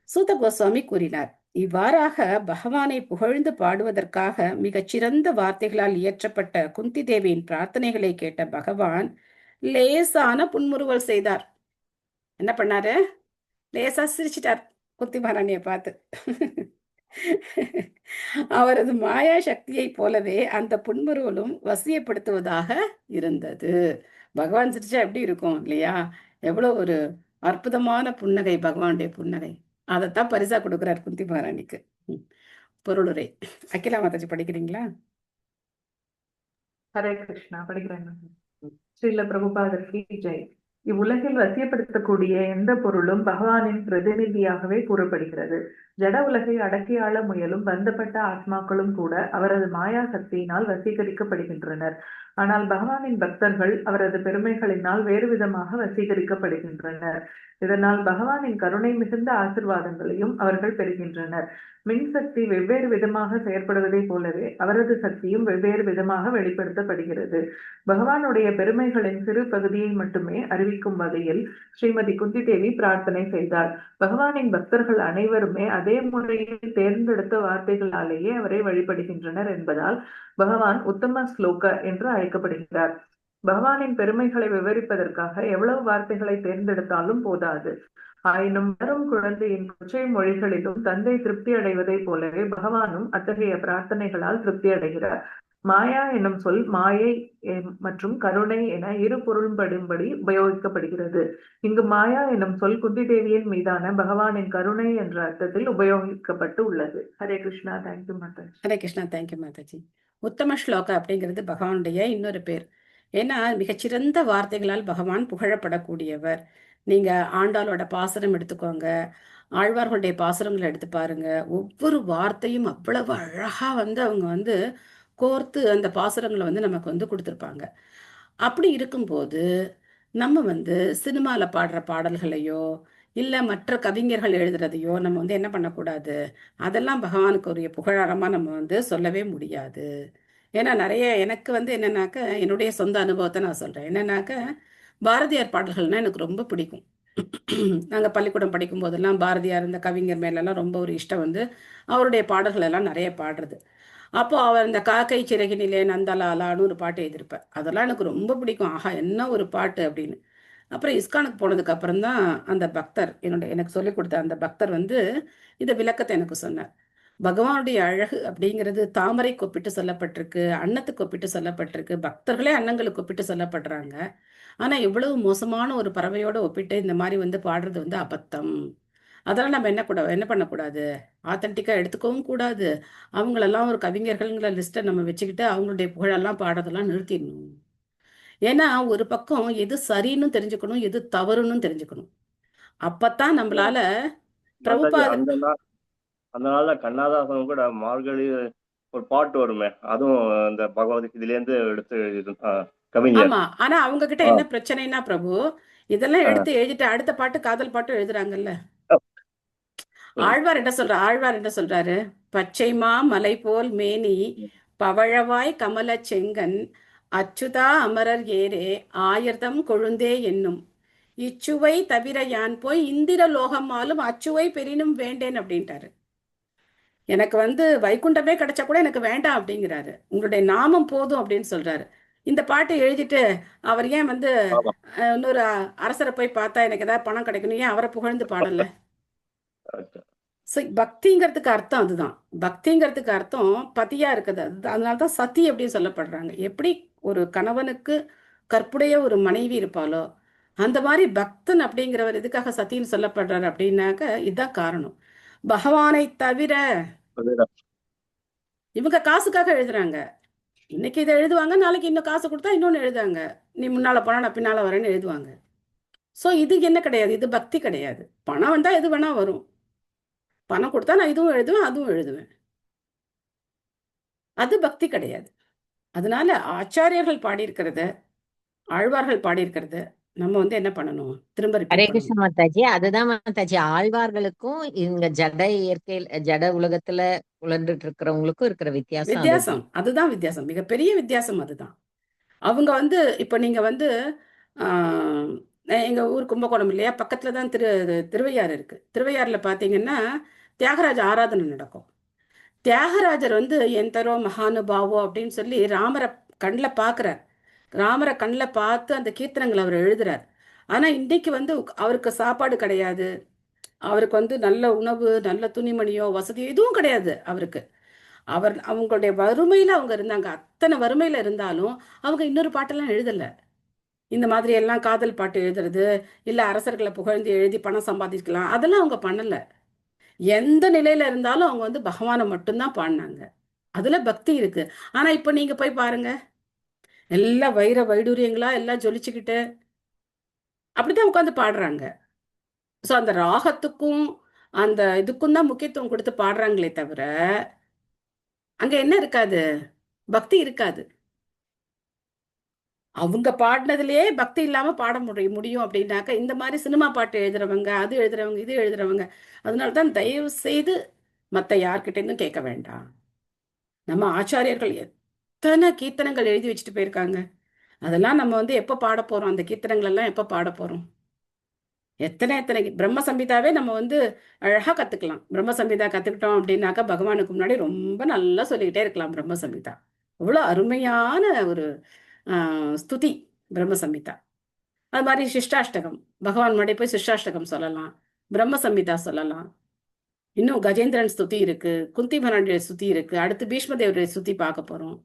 S1: சூத கோஸ்வாமி கூறினார், இவ்வாறாக பகவானை புகழ்ந்து பாடுவதற்காக மிகச்சிறந்த வார்த்தைகளால் இயற்றப்பட்ட குந்தி தேவியின் பிரார்த்தனைகளை கேட்ட பகவான் லேசான புன்முறுவல் செய்தார். என்ன பண்ணாரு? லேசா சிரிச்சிட்டார் குந்தி மகாராணிய பார்த்து. அவரது மாயா சக்தியை போலவே அந்த புன்முறுவலும் வசியப்படுத்துவதாக இருந்தது. பகவான் சிரிச்சா எப்படி இருக்கும் இல்லையா? எவ்வளவு ஒரு அற்புதமான புன்னகை பகவானுடைய புன்னகை. அதைத்தான் பரிசா கொடுக்கிறார் குந்தி மகாராணிக்கு. பொருளுரை. அகிலா மாதாஜி படிக்கிறீங்களா?
S10: ஹரே கிருஷ்ணா. படிக்கிறேன். ஸ்ரீல பிரபுபாதருக்கு ஜெய். இவ்வுலகில் வசியப்படுத்தக்கூடிய எந்த பொருளும் பகவானின் பிரதிநிதியாகவே கூறப்படுகிறது. ஜட உலகை அடக்கி ஆள முயலும் பந்தப்பட்ட ஆத்மாக்களும் கூட அவரது மாயா சக்தியினால் வசீகரிக்கப்படுகின்றனர். ஆனால் பகவானின் பக்தர்கள் அவரது பெருமைகளினால் வேறு விதமாக வசீகரிக்கப்படுகின்றனர். இதனால் பகவானின் கருணை மிகுந்த ஆசிர்வாதங்களையும் அவர்கள் பெறுகின்றனர். மின்சக்தி வெவ்வேறு விதமாக செயற்படுவதை போலவே அவரது சக்தியும் வெவ்வேறு விதமாக வெளிப்படுத்தப்படுகிறது. பகவானுடைய பெருமைகளின் சிறு பகுதியை மட்டுமே அறிவிக்கும் வகையில் ஸ்ரீமதி குந்தி தேவி பிரார்த்தனை செய்தார். பகவானின் பக்தர்கள் அனைவருமே அதே முறையில் தேர்ந்தெடுத்த வார்த்தைகளாலேயே அவரை வழிபடுகின்றனர் என்பதால் பகவான் உத்தம ஸ்லோக என்று அழைக்கப்படுகிறார். பகவானின் பெருமைகளை விவரிப்பதற்காக எவ்வளவு வார்த்தைகளை தேர்ந்தெடுத்தாலும் போதாது. ஆயினும் வரும் குழந்தையின் கொச்சை மொழிகளிலும் தந்தை திருப்தி அடைவதை போலவே பகவானும் அத்தகைய பிரார்த்தனைகளால் திருப்தி அடைகிறார். மாயா எனும் சொல் மாயை மற்றும் கருணை என இரு பொருள்படும்படி உபயோகிக்கப்படுகிறது. இங்கு மாயா எனும் சொல் குந்தி தேவியின் மீதான பகவானின் கருணை என்ற அர்த்தத்தில் உபயோகிக்கப்பட்டு உள்ளது. ஹரே கிருஷ்ணா. தேங்க்யூ மாதாஜி.
S1: ஹரே கிருஷ்ணா. தேங்க்யூ மாதாஜி. உத்தம ஸ்லோகா அப்படிங்கிறது பகவானுடைய இன்னொரு பேர். ஏன்னா மிகச்சிறந்த வார்த்தைகளால் பகவான் புகழப்படக்கூடியவர். நீங்க ஆண்டாளோட பாசுரம் எடுத்துக்கோங்க, ஆழ்வார்களுடைய பாசுரங்களை எடுத்து பாருங்க. ஒவ்வொரு வார்த்தையும் அவ்வளவு அழகா வந்து அவங்க வந்து கோர்த்து அந்த பாசுரங்களை வந்து நமக்கு வந்து கொடுத்துருப்பாங்க. அப்படி இருக்கும்போது நம்ம வந்து சினிமால பாடுற பாடல்களையோ இல்ல மற்ற கவிஞர்கள் எழுதுறதையோ நம்ம வந்து என்ன பண்ணக்கூடாது, அதெல்லாம் பகவானுக்கு உரிய புகழாரமா நம்ம வந்து சொல்லவே முடியாது. ஏன்னா நிறைய எனக்கு வந்து என்னன்னாக்க என்னுடைய சொந்த அனுபவத்தை நான் சொல்றேன். என்னன்னாக்க பாரதியார் பாடல்கள்னா எனக்கு ரொம்ப பிடிக்கும். நாங்கள் பள்ளிக்கூடம் படிக்கும் போதெல்லாம் பாரதியார் இந்த கவிஞர் மேலெல்லாம் ரொம்ப ஒரு இஷ்டம் வந்து அவருடைய பாடல்கள் எல்லாம் நிறைய பாடுறது. அப்போ அவர் இந்த காக்கை சிறகினிலே நந்தலாலான்னு ஒரு பாட்டு எழுதியிருப்பார். அதெல்லாம் எனக்கு ரொம்ப பிடிக்கும். ஆஹா என்ன ஒரு பாட்டு அப்படின்னு. அப்புறம் இஸ்கானுக்கு போனதுக்கு அப்புறம் தான் அந்த பக்தர் எனக்கு சொல்லிக் கொடுத்த அந்த பக்தர் வந்து இந்த விளக்கத்தை எனக்கு சொன்னார். பகவானுடைய அழகு அப்படிங்கிறது தாமரைக்கு ஒப்பிட்டு சொல்லப்பட்டிருக்கு, அன்னத்துக்கு ஒப்பிட்டு சொல்லப்பட்டிருக்கு, பக்தர்களே அன்னங்களுக்கு ஒப்பிட்டு சொல்லப்படுறாங்க. ஆனா இவ்வளவு மோசமான ஒரு பறவையோட ஒப்பிட்டு இந்த மாதிரி வந்து பாடுறது வந்து அபத்தம். அதெல்லாம் நம்ம என்ன பண்ணக்கூடாது, ஆத்தன்டிக்கா எடுத்துக்கவும் கூடாது. அவங்களெல்லாம் ஒரு கவிஞர்கள்ங்கிற லிஸ்ட்டை நம்ம வச்சுக்கிட்டு அவங்களுடைய புகழெல்லாம் பாடுறதெல்லாம் நிறுத்திடணும். ஏன்னா ஒரு பக்கம் எது சரின்னு தெரிஞ்சுக்கணும், எது தவறுன்னு தெரிஞ்சுக்கணும். அப்பத்தான் நம்மளால பிரபுபாத
S7: அந்த நாள்ல கண்ணதாசன் கூட மார்கழி ஒரு பாட்டு வருமே, அதுவும் இந்த பகவத்கீதையில இருந்து எடுத்து கவிஞர்.
S1: ஆமா. ஆனா அவங்க கிட்ட என்ன பிரச்சனைனா பிரபு, இதெல்லாம்
S7: ஆ.
S1: எடுத்து எழுதிட்டு அடுத்த பாட்டு காதல் பாட்டு எழுதுறாங்கல்ல.
S7: ம்.
S1: ஆழ்வார் என்ன சொல்றாரு? பச்சைமா மலை போல் மேனி பவழவாய் கமல செங்கன் அச்சுதா அமரர் ஏரே ஆயிரதம் கொழுந்தே என்னும் இச்சுவை தவிர யான் போய் இந்திர லோகமாலும் அச்சுவை பெரினும் வேண்டேன் அப்படின்ட்டாரு. எனக்கு வந்து வைகுண்டமே கிடைச்சா கூட எனக்கு வேண்டாம் அப்படிங்கிறாரு. உங்களுடைய நாமம் போதும் அப்படின்னு சொல்றாரு. இந்த பாட்டை எழுதிட்டு அவர் ஏன் வந்து
S7: ஆமா.
S1: இன்னொரு அரசரை போய் பார்த்தா எனக்கு ஏதாவது பணம் கிடைக்கணும், ஏன் அவரை புகழ்ந்து பாடல?
S7: கரெக்ட்.
S1: பக்திங்கிறதுக்கு அர்த்தம் அதுதான். பக்திங்கிறதுக்கு அர்த்தம் பதியா இருக்குது. அதனாலதான் சதி அப்படின்னு சொல்லப்படுறாங்க. எப்படி ஒரு கணவனுக்கு கற்புடைய ஒரு மனைவி இருப்பாளோ அந்த மாதிரி பக்தன் அப்படிங்கிறவர் எதுக்காக சத்தின்னு சொல்லப்படுறாரு அப்படின்னாக்க இதுதான் காரணம். பகவானை தவிர
S7: அதேதான்.
S1: இவங்க காசுக்காக எழுதுறாங்க. இன்னைக்கு இதை எழுதுவாங்க, நாளைக்கு இன்னும் காசு கொடுத்தா இன்னொன்னு எழுதுவாங்க. நீ முன்னால போனா நான் பின்னால வரேன்னு எழுதுவாங்க. சோ இது என்ன கிடையாது, இது பக்தி கிடையாது. பணம் வந்தா எது வேணா வரும். பணம் கொடுத்தா நான் இதுவும் எழுதுவேன் அதுவும் எழுதுவேன். அது பக்தி கிடையாது. அதனால ஆச்சாரியர்கள் பாடியிருக்கிறத, ஆழ்வார்கள் பாடியிருக்கிறத நம்ம வந்து என்ன பண்ணணும், திரும்ப
S11: ஹரே
S1: ரிப்பீட்
S11: கிருஷ்ண
S1: பண்ணணும்.
S11: மாதாஜி. அதுதான் மாதாஜி, ஆழ்வார்களுக்கும் இங்க ஜட இயற்கையில் ஜட உலகத்துல உழந்துட்டு இருக்கிறவங்களுக்கும் இருக்கிற வித்தியாசம் அதுதான்.
S1: வித்தியாசம் அதுதான் வித்தியாசம், மிகப்பெரிய வித்தியாசம் அதுதான். அவங்க வந்து இப்ப நீங்க வந்து ஆஹ், எங்க ஊர் கும்பகோணம் இல்லையா, பக்கத்துல தான் திருவையாறு இருக்கு. திருவையாறுல பாத்தீங்கன்னா தியாகராஜ ஆராதனை நடக்கும். தியாகராஜர் வந்து எந்தரோ மகானுபாவோ அப்படின்னு சொல்லி ராமரை கண்ணில் பார்க்குறார். ராமரை கண்ணில் பார்த்து அந்த கீர்த்தனங்களை அவர் எழுதுறார். ஆனா இன்னைக்கு வந்து அவருக்கு சாப்பாடு கிடையாது, அவருக்கு வந்து நல்ல உணவு, நல்ல துணிமணியோ வசதியோ எதுவும் கிடையாது அவருக்கு. அவங்களுடைய வறுமையில அவங்க இருந்தாங்க. அத்தனை வறுமையில இருந்தாலும் அவங்க இன்னொரு பாட்டெல்லாம் எழுதல. இந்த மாதிரி எல்லாம் காதல் பாட்டு எழுதுறது, இல்ல அரசர்களை புகழ்ந்து எழுதி பணம் சம்பாதிக்கலாம், அதெல்லாம் அவங்க பண்ணல. எந்த நிலையில இருந்தாலும் அவங்க வந்து பகவானை மட்டும்தான் பாடினாங்க. அதுல பக்தி இருக்கு. ஆனா இப்ப நீங்க போய் பாருங்க, எல்லாம் வைடூரியங்களா எல்லாம் ஜொலிச்சுக்கிட்டு அப்படித்தான் உட்காந்து பாடுறாங்க. சோ அந்த ராகத்துக்கும் அந்த இதுக்கும் தான் முக்கியத்துவம் கொடுத்து பாடுறாங்களே தவிர அங்க என்ன இருக்காது, பக்தி இருக்காது. அவங்க பாடினதுலயே பக்தி இல்லாம பாட முடியும் அப்படின்னாக்க இந்த மாதிரி சினிமா பாட்டு எழுதுறவங்க, அது எழுதுறவங்க, இது எழுதுறவங்க, அதனாலதான் தயவு செய்து மத்த யார்கிட்ட இருந்தும் கேட்க வேண்டாம். நம்ம ஆச்சாரியர்கள் எத்தனை கீர்த்தனங்கள் எழுதி வச்சுட்டு போயிருக்காங்க. அதெல்லாம் நம்ம வந்து எப்ப பாட போறோம், அந்த கீர்த்தனங்கள் எல்லாம் எப்ப பாட போறோம்? எத்தனை பிரம்ம சம்பிதாவே நம்ம வந்து அழகா கத்துக்கலாம். பிரம்ம சம்பிதா கத்துக்கிட்டோம் அப்படின்னாக்கா பகவானுக்கு முன்னாடி ரொம்ப நல்லா சொல்லிக்கிட்டே இருக்கலாம். பிரம்ம சம்பிதா அவ்வளவு அருமையான ஒரு ஸ்துதி பிரம்ம சம்பிதா. அது மாதிரி சிஷ்டாஷ்டகம், பகவான் முன்னாடி போய் சிஷ்டாஷ்டகம் சொல்லலாம், பிரம்ம சம்பிதா சொல்லலாம். இன்னும் கஜேந்திரன் ஸ்துதி இருக்கு, குந்தி மகாராணிய ஸ்துதி இருக்கு, அடுத்து பீஷ்மதேவருடைய ஸ்துதி பார்க்க போறோம்.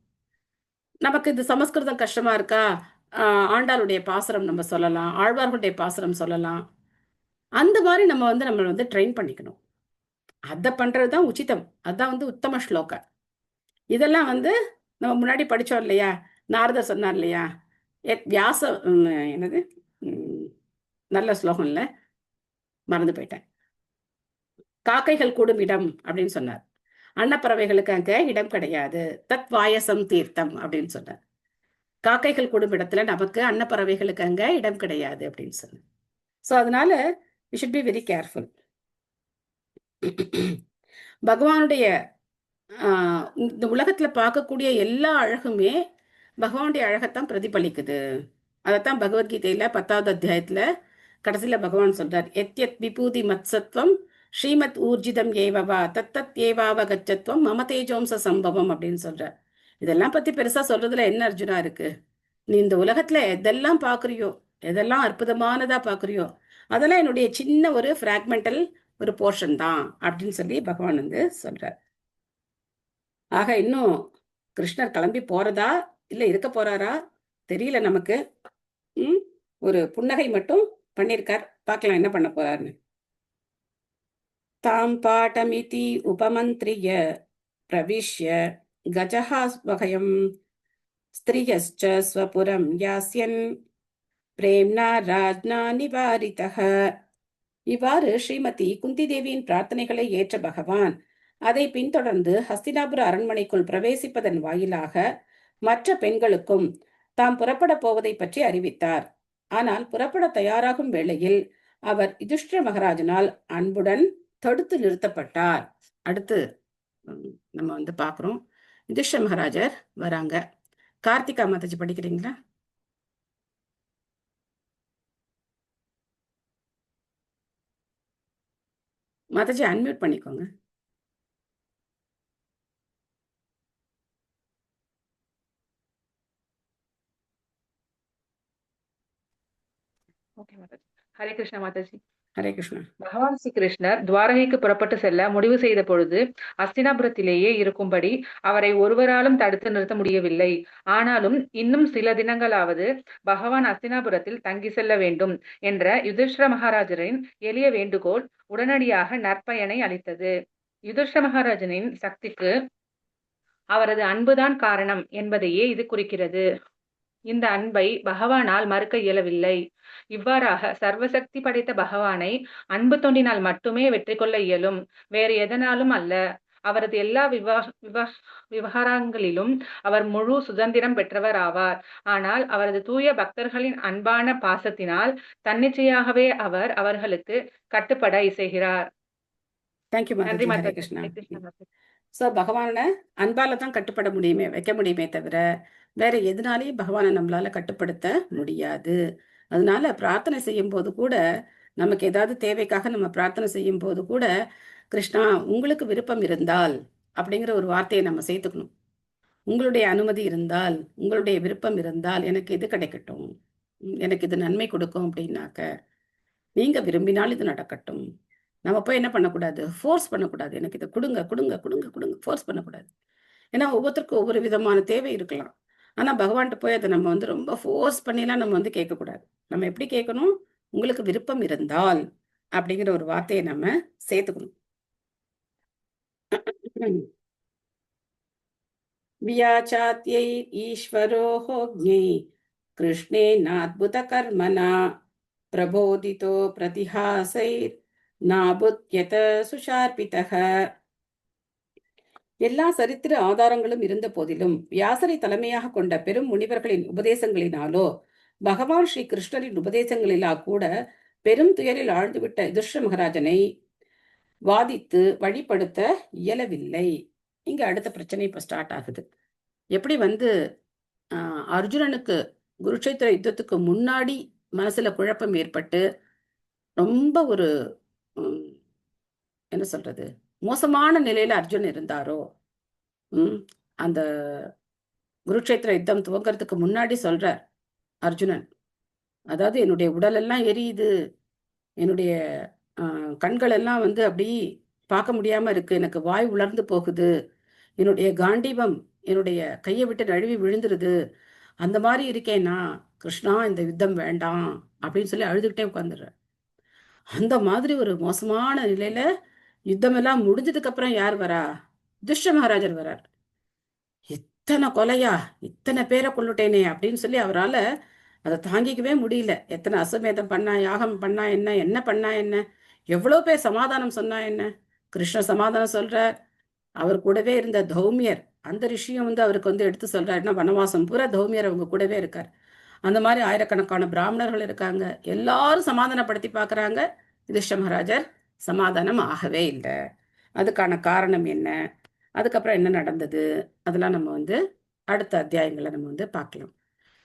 S1: நமக்கு இது சமஸ்கிருதம் கஷ்டமா இருக்கா, ஆண்டாளுடைய பாசுரம் நம்ம சொல்லலாம், ஆழ்வார்களுடைய பாசுரம் சொல்லலாம். அந்த மாதிரி நம்ம வந்து நம்மளை வந்து ட்ரெயின் பண்ணிக்கணும். அதை பண்றதுதான் உச்சிதம். அதான் வந்து உத்தம ஸ்லோக. இதெல்லாம் வந்து நம்ம முன்னாடி படிச்சோம் இல்லையா, நாரதர் சொன்னார் இல்லையா, வியாச என்னது நல்ல ஸ்லோகம் இல்ல, மறந்து போயிட்டேன். காக்கைகள் கூடும் இடம் அப்படின்னு சொன்னார். அன்னப்பறவைகளுக்கு அங்க இடம் கிடையாது, தத் வாயசம் தீர்த்தம் அப்படின்னு சொன்னார். காக்கைகள் கூடும் இடத்துல நமக்கு அன்னப்பறவைகளுக்கு அங்க இடம் கிடையாது அப்படின்னு சொன்னார். ஸோ அதனால we should be very careful. பகவானுடைய இந்த உலகத்துல பார்க்கக்கூடிய எல்லா அழகுமே பகவானுடைய அழகத்தான் பிரதிபலிக்குது. அதைத்தான் பகவத்கீதையில 10வது அத்தியாயத்துல கடைசியில பகவான் சொல்றார், எத்யத் விபூதி மத்சத்வம் ஸ்ரீமத் ஊர்ஜிதம் ஏவவா தத்தத் ஏவாவகச்சத்வம் மம தேஜோம்ச சம்பவம் அப்படின்னு சொல்றார். இதெல்லாம் பத்தி பெருசா சொல்றதுல என்ன அர்ஜுனா இருக்கு? நீ இந்த உலகத்துல எதெல்லாம் பாக்குறியோ, எதெல்லாம் அற்புதமானதா பாக்குறியோ, அதெல்லாம் என்னுடைய சின்ன ஒரு பிராக்மெண்டல் ஒரு போர்ஷன் தான் அப்படின்னு சொல்லி பகவான் வந்து சொல்றார். ஆக இன்னும் கிருஷ்ணர் கிளம்பி போறதா இல்ல இருக்க போறாரா தெரியல நமக்கு. ஒரு புன்னகை மட்டும் பண்ணிருக்கார், பார்க்கலாம் என்ன பண்ண போறாருன்னு. தாம் பாட்டமிதி உபமந்திரிய பிரவிஷ்ய கஜஹா வகயம் ஸ்திரியஸ்ச ஸ்வபுரம் யாஸ்யன் பிரேம்னா ராஜ்னா நிவாரிதஹ. இவ்வாறு ஸ்ரீமதி குந்தி தேவியின் பிரார்த்தனைகளை ஏற்ற பகவான் அதை பின்தொடர்ந்து ஹஸ்தினாபுர அரண்மனைக்குள் பிரவேசிப்பதன் வாயிலாக மற்ற பெண்களுக்கும் தாம் புறப்பட போவதை பற்றி அறிவித்தார். ஆனால் புறப்பட தயாராகும் வேளையில் அவர் யுதிஷ்டிர மகாராஜனால் அன்புடன் தடுத்து நிறுத்தப்பட்டார். அடுத்து நம்ம வந்து பார்க்குறோம், யுதிஷ்டிர மகாராஜர் வராங்க. கார்த்திகா மாதாஜி படிக்கிறீங்களா? மாதாஜி அன்மியூட் பண்ணிக்கோங்க.
S12: ஓகே மாதாஜி. ஹரே கிருஷ்ணா மாதாஜி.
S1: ஹரே கிருஷ்ணா.
S12: பகவான் ஸ்ரீ கிருஷ்ணர் துவாரகைக்கு புறப்பட்டு செல்ல முடிவு செய்த பொழுது அஸ்தினாபுரத்திலேயே இருக்கும்படி அவரை ஒருவராலும் தடுத்து நிறுத்த முடியவில்லை. ஆனாலும் இன்னும் சில தினங்களாவது பகவான் அஸ்தினாபுரத்தில் தங்கி செல்ல வேண்டும் என்ற யுதிஷ்டிர மகாராஜரின் எளிய வேண்டுகோள் உடனடியாக நற்பயனை அளித்தது. யுதிஷ்டிர மகாராஜனின் சக்திக்கு அவரது அன்புதான் காரணம் என்பதையே இது குறிக்கிறது. இந்த அன்பை பகவானால் மறுக்க இயலவில்லை. இவ்வாறாக சர்வசக்தி படைத்த பகவானை அன்பு தொண்டினால் மட்டுமே வெற்றி கொள்ள இயலும், வேறு எதனாலும் அல்ல. அவரது எல்லா விவகாரங்களிலும் அவர் முழு சுதந்திரம் பெற்றவர் ஆவார். ஆனால் அவரது தூய பக்தர்களின் அன்பான பாசத்தினால் தன்னிச்சையாகவே அவர் அவர்களுக்கு கட்டுப்பட இசைகிறார்.
S1: தேங்க்யூ
S12: நன்றி
S1: மாதாஜி. ஹரே
S12: மாதாஜி.
S1: கிருஷ்ணா.
S12: ஹரே கிருஷ்ணா மாதாஜி.
S1: ஸோ பகவானை அன்பால தான் கட்டுப்பட முடியுமே, வைக்க முடியுமே தவிர வேற எதுனாலையும் பகவானை நம்மளால கட்டுப்படுத்த முடியாது. அதனால பிரார்த்தனை செய்யும் போது கூட, நமக்கு ஏதாவது தேவைக்காக நம்ம பிரார்த்தனை செய்யும் போது கூட, கிருஷ்ணா உங்களுக்கு விருப்பம் இருந்தால் அப்படிங்கிற ஒரு வார்த்தையை நம்ம சேர்த்துக்கணும். உங்களுடைய அனுமதி இருந்தால், உங்களுடைய விருப்பம் இருந்தால் எனக்கு இது கிடைக்கட்டும், எனக்கு இது நன்மை கொடுக்கும் அப்படின்னாக்க, நீங்க விரும்பினால் இது நடக்கட்டும். நம்ம போய் என்ன பண்ணக்கூடாது, ஃபோர்ஸ் பண்ணக்கூடாது. எனக்கு இதை கொடுங்க கொடுங்க கொடுங்க கொடுங்க, ஃபோர்ஸ் பண்ணக்கூடாது. ஏன்னா ஒவ்வொருத்தருக்கும் ஒவ்வொரு விதமான தேவை இருக்கலாம். ஆனா பகவான்கிட்ட போய் அதை நம்ம வந்து ரொம்ப ஃபோர்ஸ் பண்ணிலாம் நம்ம வந்து கேட்கக்கூடாது. நம்ம எப்படி கேட்கணும், உங்களுக்கு விருப்பம் இருந்தால் அப்படிங்கிற ஒரு வார்த்தையை நம்ம சேர்த்துக்கணும். வியாச்சாத்யை ஈஸ்வரோஹோக்ஞை கிருஷ்ணேனாத்புத கர்மனா பிரபோதிதோ பிரதிஹாசைர் நாபுத்யத சுஷார்பிதக. எல்லா சரித்திர ஆதாரங்களும் இருந்த போதிலும் வியாசரை தலைமையாக கொண்ட பெரும் முனிவர்களின் உபதேசங்களினாலோ பகவான் ஸ்ரீ கிருஷ்ணரின் உபதேசங்களிலா கூட பெரும் துயரில் ஆழ்ந்துவிட்ட யுதிஷ்டிர மகாராஜனை வாதித்து வழிபடுத்த இயலவில்லை. இங்க அடுத்த பிரச்சனை இப்ப ஸ்டார்ட் ஆகுது. எப்படி வந்து அர்ஜுனனுக்கு குருட்சேத்திர யுத்தத்துக்கு முன்னாடி மனசுல குழப்பம் ஏற்பட்டு ரொம்ப ஒரு என்ன சொல்றது, மோசமான நிலையில அர்ஜுன் இருந்தாரோ, அந்த குருட்சேத்திர யுத்தம் துவங்கிறதுக்கு முன்னாடி சொல்றார் அர்ஜுனன், அதாவது என்னுடைய உடலெல்லாம் எரியுது, என்னுடைய கண்கள் எல்லாம் வந்து அப்படி பார்க்க முடியாம இருக்கு, எனக்கு வாய் உலர்ந்து போகுது, என்னுடைய காண்டீபம் என்னுடைய கையை விட்டு நழுவி விழுந்துருது, அந்த மாதிரி இருக்கேன்னா கிருஷ்ணா இந்த யுத்தம் வேண்டாம் அப்படின்னு சொல்லி அழுதுகிட்டே உட்காந்துடுற. அந்த மாதிரி ஒரு மோசமான நிலையில யுத்தம் எல்லாம் முடிஞ்சதுக்கு அப்புறம் யார் வரா, யுதிஷ்டிர மகாராஜர் வரார். இத்தனை கொலையா, இத்தனை பேரை கொல்லுட்டேனே அப்படின்னு சொல்லி அவரால் அதை தாங்கிக்கவே முடியல. எத்தனை அசுமேதம் பண்ணா, யாகம் பண்ணா என்ன, என்ன பண்ணா என்ன, எவ்வளோ பேர் சமாதானம் சொன்னா என்ன, கிருஷ்ண சமாதானம் சொல்றார். அவர் கூடவே இருந்த தௌமியர், அந்த ரிஷியும் வந்து அவருக்கு வந்து எடுத்து சொல்றாருன்னா வனவாசம் பூரா தௌமியர் அவங்க கூடவே இருக்கார். அந்த மாதிரி ஆயிரக்கணக்கான பிராமணர்கள் இருக்காங்க, எல்லாரும் சமாதானப்படுத்தி பார்க்குறாங்க. யுதிஷ்டிர மகாராஜர் சமாதானம் ஆகவே இல்லை. அதுக்கான காரணம் என்ன, அதுக்கப்புறம் என்ன நடந்தது, அதெல்லாம் நம்ம வந்து அடுத்த அத்தியாயங்களை நம்ம வந்து பார்க்கலாம்.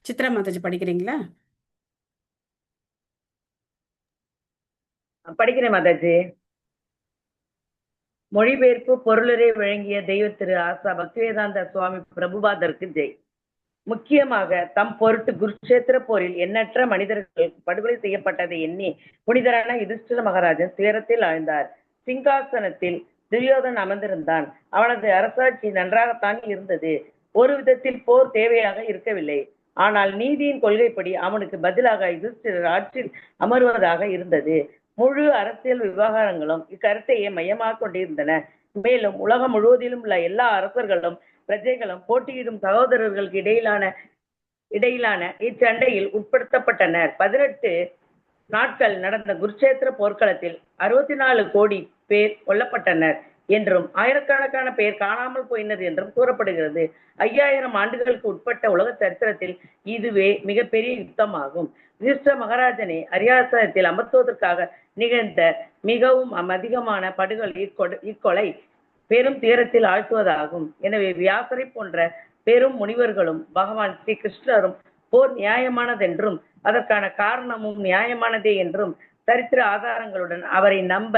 S1: சித்ரா மாதாஜி படிக்கிறீங்களா?
S13: படிக்கிறேன் மாதாஜி. மொழிபெயர்ப்பு பொருளரை வழங்கிய தெய்வ திரு ஆசா பக்திவேதாந்த சுவாமி பிரபுபாதருக்கு ஜெய். முக்கியமாக தம் பொருட்டு குருட்சேத்திர போரில் எண்ணற்ற மனிதர்கள் படுகொலை செய்யப்பட்டதை எண்ணி புனிதரான யுதிஷ்டிர மகாராஜன் துயரத்தில் ஆழ்ந்தார். சிங்காசனத்தில் துரியோதன் அமர்ந்திருந்தான். அவனது அரசாட்சி நன்றாகத்தான் இருந்தது. ஒரு விதத்தில் போர் தேவையாக இருக்கவில்லை. ஆனால் நீதியின் கொள்கைப்படி அவனுக்கு பதிலாக யுதிஷ்டிரர் ஆட்சியில் அமர்வதாக இருந்தது. முழு அரசியல் விவகாரங்களும் இக்கருத்தையே மையமாக கொண்டிருந்தன. மேலும் உலகம் முழுவதிலும் உள்ள எல்லா அரசர்களும் பிரஜைகளும் போட்டியிடும் சகோதரர்களுக்கு இடையிலான இச்சண்டையில் உட்படுத்தப்பட்டனர். 18 நாட்கள் நடந்த குருட்சேத்திர போர்க்களத்தில் 64 கோடி பேர் கொல்லப்பட்டனர். என்றும் ஆயிரக்கணக்கான பேர் காணாமல் போயினர் என்றும் கூறப்படுகிறது. 5000 ஆண்டுகளுக்கு உட்பட்ட உலக சரித்திரத்தில் இதுவே மிகப்பெரிய யுத்தமாகும். யுதிஷ்டிர மகாராஜனை அரியாசனத்தில் அமர்த்துவதற்காக நிகழ்ந்த மிகவும் அதிகமான படுகொலை இக்கொலை பெரும் துயரத்தில் ஆழ்த்துவதாகும். எனவே வியாசரை போன்ற பெரும் முனிவர்களும் பகவான் ஸ்ரீ கிருஷ்ணரும் போர் நியாயமானதென்றும் அதற்கான காரணமும் நியாயமானதே என்றும் சரித்திர ஆதாரங்களுடன் அவரை நம்ப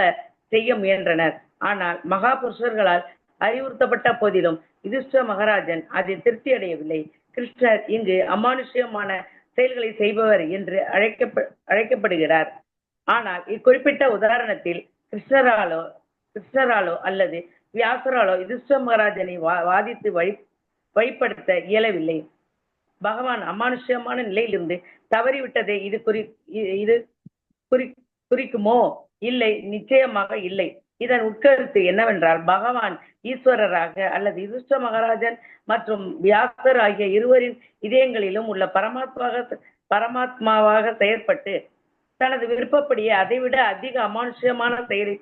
S13: செய்ய முயன்றனர். ஆனால் மகா புருஷர்களால் அறிவுறுத்தப்பட்ட போதிலும் யுதிஷ்டிர மகாராஜன் அதில் திருப்தி அடையவில்லை. கிருஷ்ணர் இங்கு அமானுஷ்யமான செயல்களை செய்பவர் என்று அழைக்கப்படுகிறார். ஆனால் இக்குறிப்பிட்ட உதாரணத்தில் கிருஷ்ணராலோ அல்லது வியாசராலோ யுதிஷ்டிர மகாராஜனை வாதித்து வழிப்படுத்த இயலவில்லை. பகவான் அமானுஷ்யமான நிலையிலிருந்து தவறிவிட்டதை இது குறிக்குமோ? இல்லை, நிச்சயமாக இல்லை. இதன் உட்கருத்து என்னவென்றால், பகவான் ஈஸ்வரராக அல்லது யுதிஷ்டிர மகாராஜன் மற்றும் வியாசர் ஆகிய இருவரின் இதயங்களிலும் உள்ள பரமாத்மாவாக செயற்பட்டு தனது விருப்பப்படியே அதைவிட அதிக அமானுஷ்யமான செயலை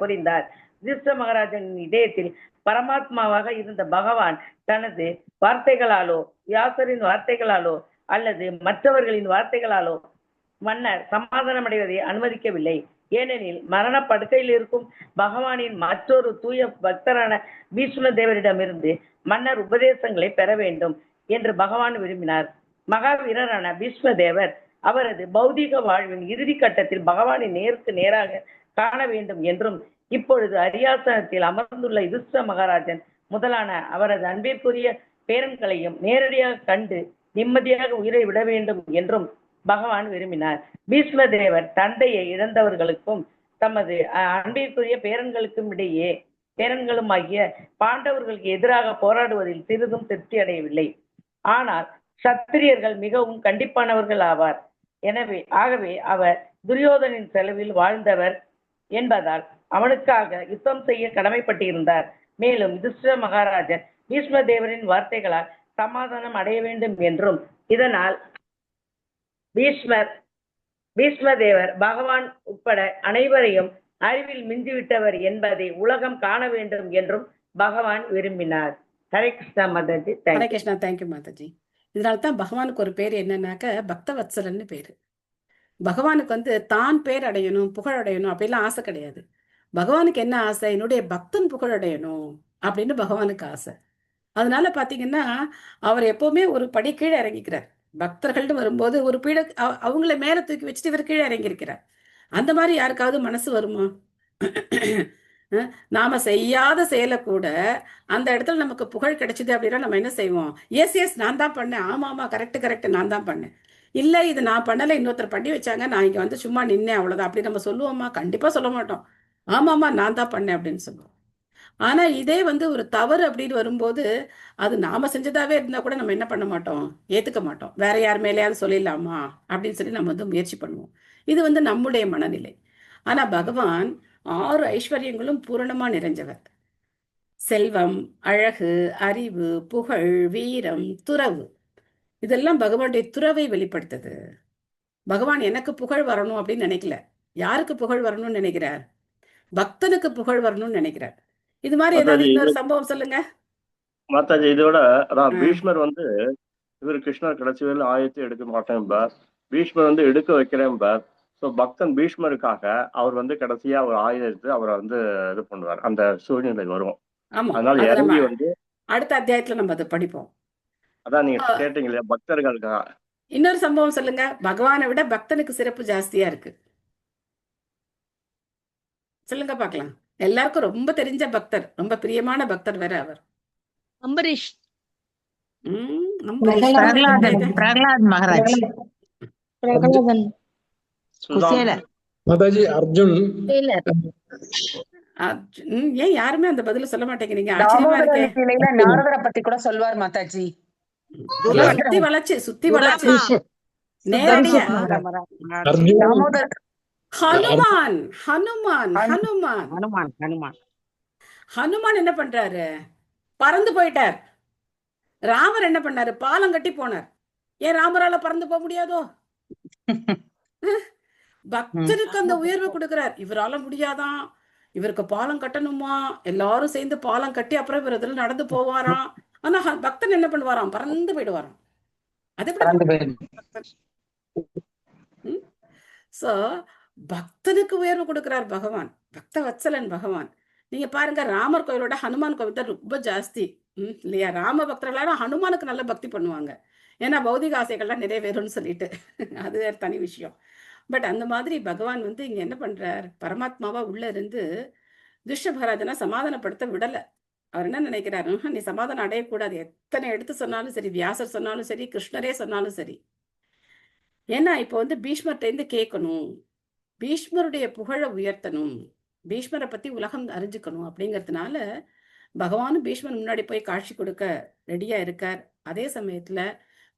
S13: புரிந்தார். யுதிஷ்டிர மகாராஜனின் இதயத்தில் பரமாத்மாவாக இருந்த பகவான் தனது வார்த்தைகளாலோ வியாசரின் வார்த்தைகளாலோ அல்லது மற்றவர்களின் வார்த்தைகளாலோ மன்னர் சமாதானம் அடைவதை அனுமதிக்கவில்லை. ஏனெனில் மரண படுக்கையில் இருக்கும் பகவானின் மற்றொரு தூய பக்தரான பீஷ்ம தேவரிடமிருந்து மன்னர் உபதேசங்களை பெற வேண்டும் என்று பகவான் விரும்பினார். மகாவீரரான பீஷ்ம தேவர் அவரது பௌதிக வாழ்வின் இறுதி கட்டத்தில் பகவானின் நேருக்கு நேராக காண வேண்டும் என்றும், இப்பொழுது அரியாசனத்தில் அமர்ந்துள்ள யுதிஷ்டிர மகாராஜன் முதலான அவரது அன்பிற்குரிய பேரன்களையும் நேரடியாக கண்டு நிம்மதியாக உயிரை விட வேண்டும் என்றும் பகவான் விரும்பினார். பீஷ்ம தேவர் தந்தையை இழந்தவர்களுக்கும் தமது அன்பிற்குரிய பேரன்களும் ஆகிய பாண்டவர்களுக்கு எதிராக போராடுவதில் சிறிதும் திருப்தி அடையவில்லை. ஆனால் சத்திரியர்கள் மிகவும் கண்டிப்பானவர்கள் ஆவார். ஆகவே அவர் துரியோதனின் செலவில் வாழ்ந்தவர் என்பதால் அவனுக்காக யுத்தம் செய்ய கடமைப்பட்டிருந்தார். மேலும் யுதிஷ்டிர மகாராஜன் பீஷ்ம தேவரின் வார்த்தைகளால் சமாதானம் அடைய வேண்டும் என்றும், இதனால் பீஷ்ம தேவர் பகவான் உட்பட அனைவரையும் அறிவில் மிஞ்சிவிட்டவர் என்பதை உலகம் காண வேண்டும் என்றும் பகவான் விரும்பினார். ஹரே கிருஷ்ணா மாதாஜி.
S1: ஹரே கிருஷ்ணா. தேங்க்யூ மாதாஜி. இதனால்தான் பகவானுக்கு ஒரு பேர் என்னன்னாக்க பக்தவத்சலன்னு பேரு. பகவானுக்கு தான் பேர் அடையணும், புகழ் அடையணும் அப்படிலாம் ஆசை கிடையாது. பகவானுக்கு என்ன ஆசை? என்னுடைய பக்தன் புகழ் அடையணும் அப்படின்னு பகவானுக்கு ஆசை. அதனால பாத்தீங்கன்னா அவர் எப்பவுமே ஒரு படி கீழே இறங்கிக்கிறார். பக்தர்கள்னு வரும்போது ஒரு பீட அவங்கள மேல தூக்கி வச்சுட்டு இவர் கீழே இறங்கியிருக்கிறார். அந்த மாதிரி யாருக்காவது மனசு வருமா? நாம செய்யாத செயலை கூட அந்த இடத்துல நமக்கு புகழ் கிடைச்சது அப்படின்னா நம்ம என்ன செய்வோம்? எஸ் நான் தான் பண்ணேன், ஆமா கரெக்ட் நான் தான் பண்ணேன், இல்லை இது நான் பண்ணலை இன்னொருத்தர் பண்ணி வச்சாங்க, நான் இங்க சும்மா நின்னேன் அவ்வளவுதான் அப்படி நம்ம சொல்லுவோமா? கண்டிப்பா சொல்ல மாட்டோம். ஆமாமா நான் தான் பண்ணேன் அப்படின்னு சொல்லுவோம். ஆனா இதே ஒரு தவறு அப்படின்னு வரும்போது அது நாம செஞ்சதாவே இருந்தா கூட நம்ம என்ன பண்ண மாட்டோம்? ஏத்துக்க மாட்டோம். வேற யார் மேலேயாவது சொல்லிடலாமா அப்படின்னு சொல்லி நம்ம முயற்சி பண்ணுவோம். இது நம்முடைய மனநிலை. ஆனா பகவான் 6 ஐஸ்வர்யங்களும் பூரணமா நிறைஞ்சவர். செல்வம், அழகு, அறிவு, புகழ், வீரம், துறவு, இதெல்லாம் பகவானுடைய துறவை வெளிப்படுத்துது. பகவான் எனக்கு புகழ் வரணும் அப்படின்னு நினைக்கல. யாருக்கு புகழ் வரணும்னு நினைக்கிறார்? பக்தனுக்கு புகழ் வரணும்னு நினைக்கிறார். இது மாதிரி ஏதாவது இன்னொரு சம்பவம் சொல்லுங்க
S7: மாதாஜி. இதோட அதான் பீஷ்மர் இவர் கிருஷ்ணர் கடைசி வரையில ஆயத்தை எடுக்க மாட்டேன் பார், பீஷ்மர் எடுக்க வைக்கிறேன் பார். ஸோ பக்தன் பீஷ்மருக்காக அவர் கடைசியா ஒரு ஆயுதத்தை அவரை இது பண்ணுவார். அந்த சூழ்நிலை வரும். அதனால இறங்கி
S1: அடுத்த அத்தியாயத்துல நம்ம அதை படிப்போம்.
S7: அதான் நீங்க கேட்டீங்க இல்லையா பக்தர்களுக்காக.
S1: இன்னொரு சம்பவம் சொல்லுங்க. பகவானை விட பக்தனுக்கு சிறப்பு ஜாஸ்தியா இருக்கு. சொல்லுங்க பார்க்கலாம். எல்லாருக்கும் ரொம்ப தெரிஞ்ச பக்தர், ரொம்ப பிரியமான பக்தர் வேற அவர்.
S11: அம்பரீஷ்.
S8: பிரகலாத் மகாராஜ்.
S14: மாதாஜி அர்ஜுன்.
S1: ஏன் யாருமே அந்த பதில சொல்ல மாட்டேங்கிறீங்க? ஆச்சரியமா இருக்கே.
S6: நாரதரை பத்தி கூட சொல்வார் மாதாஜி.
S1: சுத்தி வளைச்சு நேரடியா ஹனுமான் என்ன பண்றாரு? பறந்து போயிட்டார். ராமர் என்ன பண்ணாரு? பாலம் கட்டி போனார். ஏன் ராமரால பறந்து போக முடியாதோ? பக்தருக்கு அந்த உயர்வு கொடுக்கிறார். இவரால முடியாதான், இவருக்கு பாலம் கட்டணுமா, எல்லாரும் சேர்ந்து பாலம் கட்டி அப்புறம் இவர் இதுல நடந்து போவாராம். ஆனா பக்தன் என்ன பண்ணுவாராம், பறந்து போயிடுவாராம். அது எப்படி சோ பக்தனுக்கு உயர்வு கொடுக்கிறார் பகவான், பக்த வத்சலன் பகவான். நீங்க பாருங்க, ராமர் கோயிலோட ஹனுமான் கோவில் தான் ரொம்ப ஜாஸ்தி இல்லையா? ராம பக்தர்களால ஹனுமானுக்கு நல்ல பக்தி பண்ணுவாங்க, ஏன்னா பௌதிக ஆசைகள்லாம் நிறைவேறும்னு சொல்லிட்டு. அது வேற தனி விஷயம். பட் அந்த மாதிரி பகவான் வந்து இங்க என்ன பண்றார், பரமாத்மாவா உள்ள இருந்து துஷ்ட மகாராஜனை சமாதானப்படுத்த விடல. அவர் என்ன நினைக்கிறாரு, நீ சமாதானம் அடையக்கூடாது, எத்தனை எடுத்து சொன்னாலும் சரி, வியாசர் சொன்னாலும் சரி, கிருஷ்ணரே சொன்னாலும் சரி. ஏன்னா இப்போ வந்து பீஷ்மர்ட்ட இருந்து கேட்கணும், பீஷ்மருடைய புகழை உயர்த்தணும், பீஷ்மரை பத்தி உலகம் அறிஞ்சுக்கணும் அப்படிங்கிறதுனால பகவானும் பீஷ்மர் முன்னாடி போய் காட்சி கொடுக்க ரெடியா இருக்கார். அதே சமயத்துல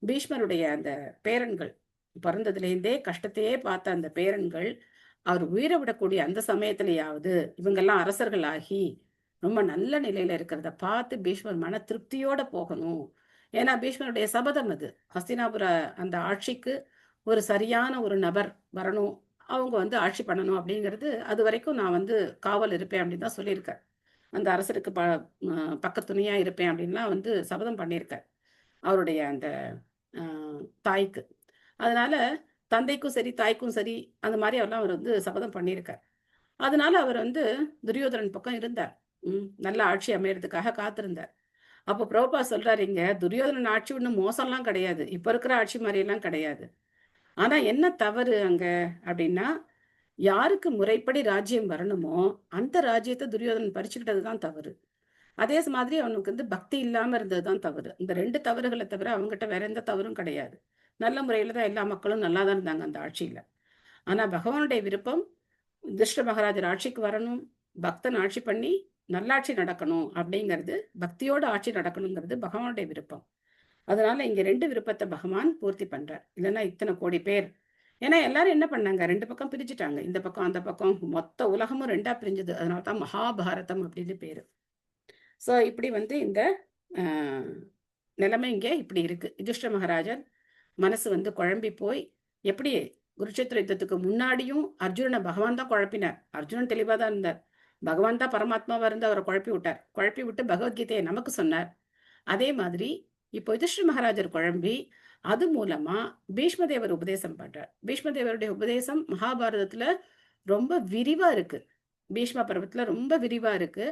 S1: பீஷ்மருடைய அந்த பேரன்கள், பிறந்ததுலேருந்தே கஷ்டத்தையே பார்த்த அந்த பேரன்கள் அவர் உயிரை விடக்கூடிய அந்த சமயத்திலேயாவது இவங்கெல்லாம் அரசர்கள் ஆகி ரொம்ப நல்ல நிலையில இருக்கிறத பார்த்து பீஷ்மர் மன திருப்தியோட போகணும். ஏன்னா பீஷ்மருடைய சபதம் அது, ஹஸ்தினாபுர அந்த ஆட்சிக்கு ஒரு சரியான ஒரு நபர் வரணும், அவங்க வந்து ஆட்சி பண்ணணும் அப்படிங்கிறது. அது வரைக்கும் நான் வந்து காவல் இருப்பேன் அப்படின்னு தான் சொல்லியிருக்கேன். அந்த அரசருக்கு பக்கத்துணையா இருப்பேன் அப்படின்லாம் வந்து சபதம் பண்ணியிருக்கார் அவருடைய அந்த தாய்க்கு. அதனால தந்தைக்கும் சரி தாய்க்கும் சரி அந்த மாதிரி அவர்லாம் அவர் வந்து சபதம் பண்ணியிருக்கார். அதனால அவர் வந்து துரியோதனன் பக்கம் இருந்தார், நல்ல ஆட்சி அமையறதுக்காக காத்திருந்தார். அப்போ பிரபுபா சொல்றாரு, இங்க துரியோதனன் ஆட்சி ஒன்றும் மோசம்லாம் கிடையாது, இப்ப இருக்கிற ஆட்சி மாதிரியெல்லாம் கிடையாது. ஆனா என்ன தவறு அங்க அப்படின்னா, யாருக்கு முறைப்படி ராஜ்யம் வரணுமோ அந்த ராஜ்யத்தை துரியோதனன் பறிச்சுக்கிட்டதுதான் தவறு. அதே மாதிரி அவனுக்கு வந்து பக்தி இல்லாம இருந்ததுதான் தவறு. இந்த 2 தவறுகளை தவிர அவங்ககிட்ட வேற எந்த தவறும் கிடையாது. நல்ல முறையில தான் எல்லா மக்களும் நல்லா தான் இருந்தாங்க அந்த ஆட்சியில. ஆனா பகவானுடைய விருப்பம் திருஷ்ட மகாராஜர் ஆட்சிக்கு வரணும், பக்தன் ஆட்சி பண்ணி நல்லாட்சி நடக்கணும் அப்படிங்கிறது, பக்தியோட ஆட்சி நடக்கணுங்கிறது பகவானுடைய விருப்பம். அதனால இங்க 2 விருப்பத்தை பகவான் பூர்த்தி பண்றார். இல்லைன்னா இத்தனை கோடி பேர், ஏன்னா எல்லாரும் என்ன பண்ணாங்க, 2 பக்கம் பிரிச்சுட்டாங்க, இந்த பக்கம் அந்த பக்கம், மொத்த உலகமும் 2ஆ பிரிஞ்சுது. அதனாலதான் மகாபாரதம் அப்படின்னு பேரு. சோ இப்படி வந்து இந்த நிலைமை இங்க இப்படி இருக்கு. யுதிஷ்டிர மகாராஜர் மனசு வந்து குழம்பி போய், எப்படி குருட்சேத்திர யுத்தத்துக்கு முன்னாடியும் அர்ஜுனனை பகவான் தான் குழப்பினார், அர்ஜுனன் தெளிவா தான் இருந்தார், பகவான் தான் பரமாத்மாவா இருந்து அவரை குழப்பி விட்டார், குழப்பி விட்டு பகவத்கீதையை நமக்கு சொன்னார். அதே மாதிரி இப்போ யுதிஷ்டிர மகாராஜர் குழம்பி அது மூலமா பீஷ்மதேவர் உபதேசம் பண்றார். பீஷ்மதேவருடைய உபதேசம் மகாபாரதத்துல ரொம்ப விரிவா இருக்கு, பீஷ்ம பர்வத்துல ரொம்ப விரிவா இருக்கு.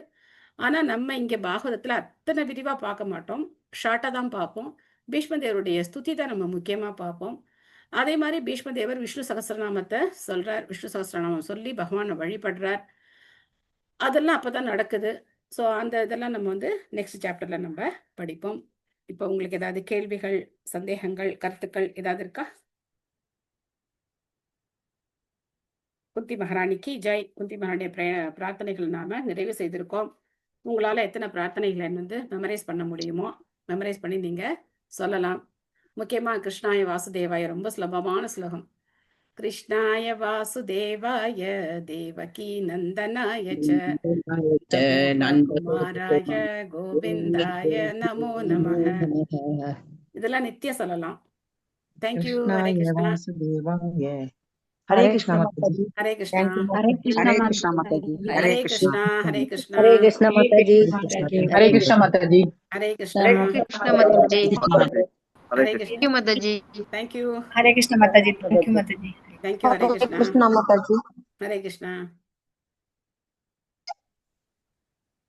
S1: ஆனா நம்ம இங்க பாகவதத்துல அத்தனை விரிவா பார்க்க மாட்டோம், ஷார்ட்டா தான் பார்ப்போம். பீஷ்மதேவருடைய ஸ்துதி தான் நம்ம முக்கியமா பார்ப்போம். அதே மாதிரி பீஷ்மதேவர் விஷ்ணு சகஸ்ரநாமத்தை சொல்றார், விஷ்ணு சகஸ்ரநாமம் சொல்லி பகவானை வழிபடுறார். அதெல்லாம் அப்பதான் நடக்குது. ஸோ அந்த இதெல்லாம் நம்ம வந்து நெக்ஸ்ட் சாப்டர்ல நம்ம படிப்போம். இப்போ உங்களுக்கு ஏதாவது கேள்விகள், சந்தேகங்கள், கருத்துக்கள் ஏதாவது இருக்கா? குந்தி மகாராணிக்கு ஜெய். குந்தி மகாராணிய பிரார்த்தனைகள் நாம நிறைவு செய்திருக்கோம். உங்களால எத்தனை பிரார்த்தனைகளை வந்து மெமரைஸ் பண்ண முடியுமோ மெமரைஸ் பண்ணி நீங்க சொல்லலாம். முக்கியமா கிருஷ்ணாய வாசுதேவாய ரொம்ப சுலபமான ஸ்லோகம். கிருஷ்ணாய வாசுதேவாய தேவகி நந்தனாய குமாராய கோவிந்தாய நமோ நமஹ. இதெல்லாம் நித்தியம் சொல்லலாம். Thank you. Hare Krishna.
S6: Hare Krishna Mataji.
S1: Hare Krishna.
S4: Hare Krishna Mataji.
S1: Hare Krishna. Hare Krishna.
S5: Hare Krishna Mataji.
S6: Hare Krishna Mataji.
S1: Hare Krishna.
S3: Krishna Mataji.
S1: Hare Krishna
S3: Mataji.
S1: Thank you.
S2: Hare Krishna Mataji. Thank you Mataji.
S1: Thank you. Hare Krishna. Hare Krishna.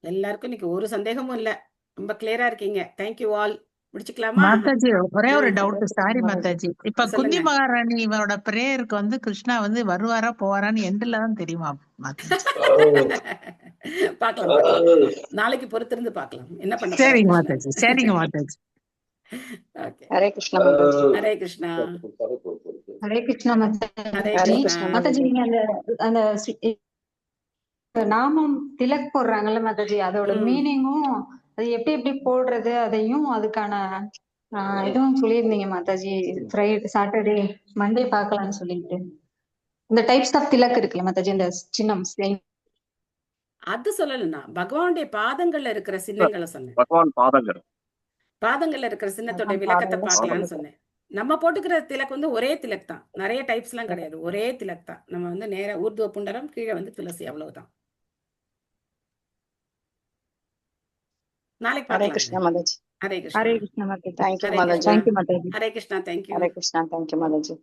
S1: எல்லாருக்கும் இன்னைக்கு ஒரு சந்தேகமும் இல்ல, ரொம்ப கிளியரா இருக்கீங்க. Thank you all. முடிச்சுக்கலாமா?
S8: மாதாஜி ஒரே ஒரு டவுட், சாரி மாதாஜி. இப்ப குந்தி
S1: சொல்லுங்க.
S8: மகாராணி இவரோட பிரேயருக்கு வந்து கிருஷ்ணா வந்து வருவாரா போவாரான்னு எண்ட்ல தான் தெரியுமா மாதாஜி?
S1: பார்க்கலாம் பார்க்கலாம், நாளைக்கு பொறுத்திருந்து பார்க்கலாம் என்ன பண்ண
S8: சரிங்க
S1: போறாங்க.
S8: மாதாஜி, சரிங்க மாதாஜி.
S1: ஓகே.
S4: ஹரே கிருஷ்ணா மாதாஜி.
S1: ஹரே கிருஷ்ணா.
S4: ஹரே கிருஷ்ணா மாதாஜி.
S1: ஹரே கிருஷ்ணா.
S4: மாதாஜி நீங்க அந்த நாமம் திலக் போடுறாங்கல்ல மாதாஜி, அதோட மீனிங்கும் அது எப்படி எப்படி போடுறது அதையும் அதுக்கான இதுவும் சொல்லியிருந்தீங்க மாதாஜி. ஃப்ரைடே, சாட்டர்டே, மண்டே பார்க்கலாம்னு சொல்லிட்டு இந்த டைப்ஸ் ஆஃப் திலக் இருக்குல்ல மாதாஜி, இந்த சின்னம்
S1: அது சொல்லலன்னா பகவானுடைய பாதங்கள்ல இருக்கிற சின்னங்களை சொன்னேன்.
S7: பகவான் பாதங்கள்,
S1: பாதங்கள்ல இருக்கிற சின்னத்தோட விளக்கத்தை பார்க்கலாம்னு சொன்னேன். நம்ம போட்டுக்கிற திலக் வந்து ஒரே திலக் தான், நிறைய டைப்ஸ் எல்லாம் கிடையாது, ஒரே திலக் தான். நம்ம வந்து நேர ஊர்துவ புண்டரம், கீழே வந்து துளசி, அவ்வளவுதான். நாளைக்கு
S15: ஹரே
S1: பார்க்கலாங்க.
S15: Krishna Mataji.
S1: Hare Krishna.
S4: Hare Krishna Mataji.
S15: Thank you
S1: Hare
S15: Mataji.
S1: Krishna.
S4: Thank you Mataji.
S1: Hare Krishna. Thank you.
S15: Hare Krishna. Thank you Mataji.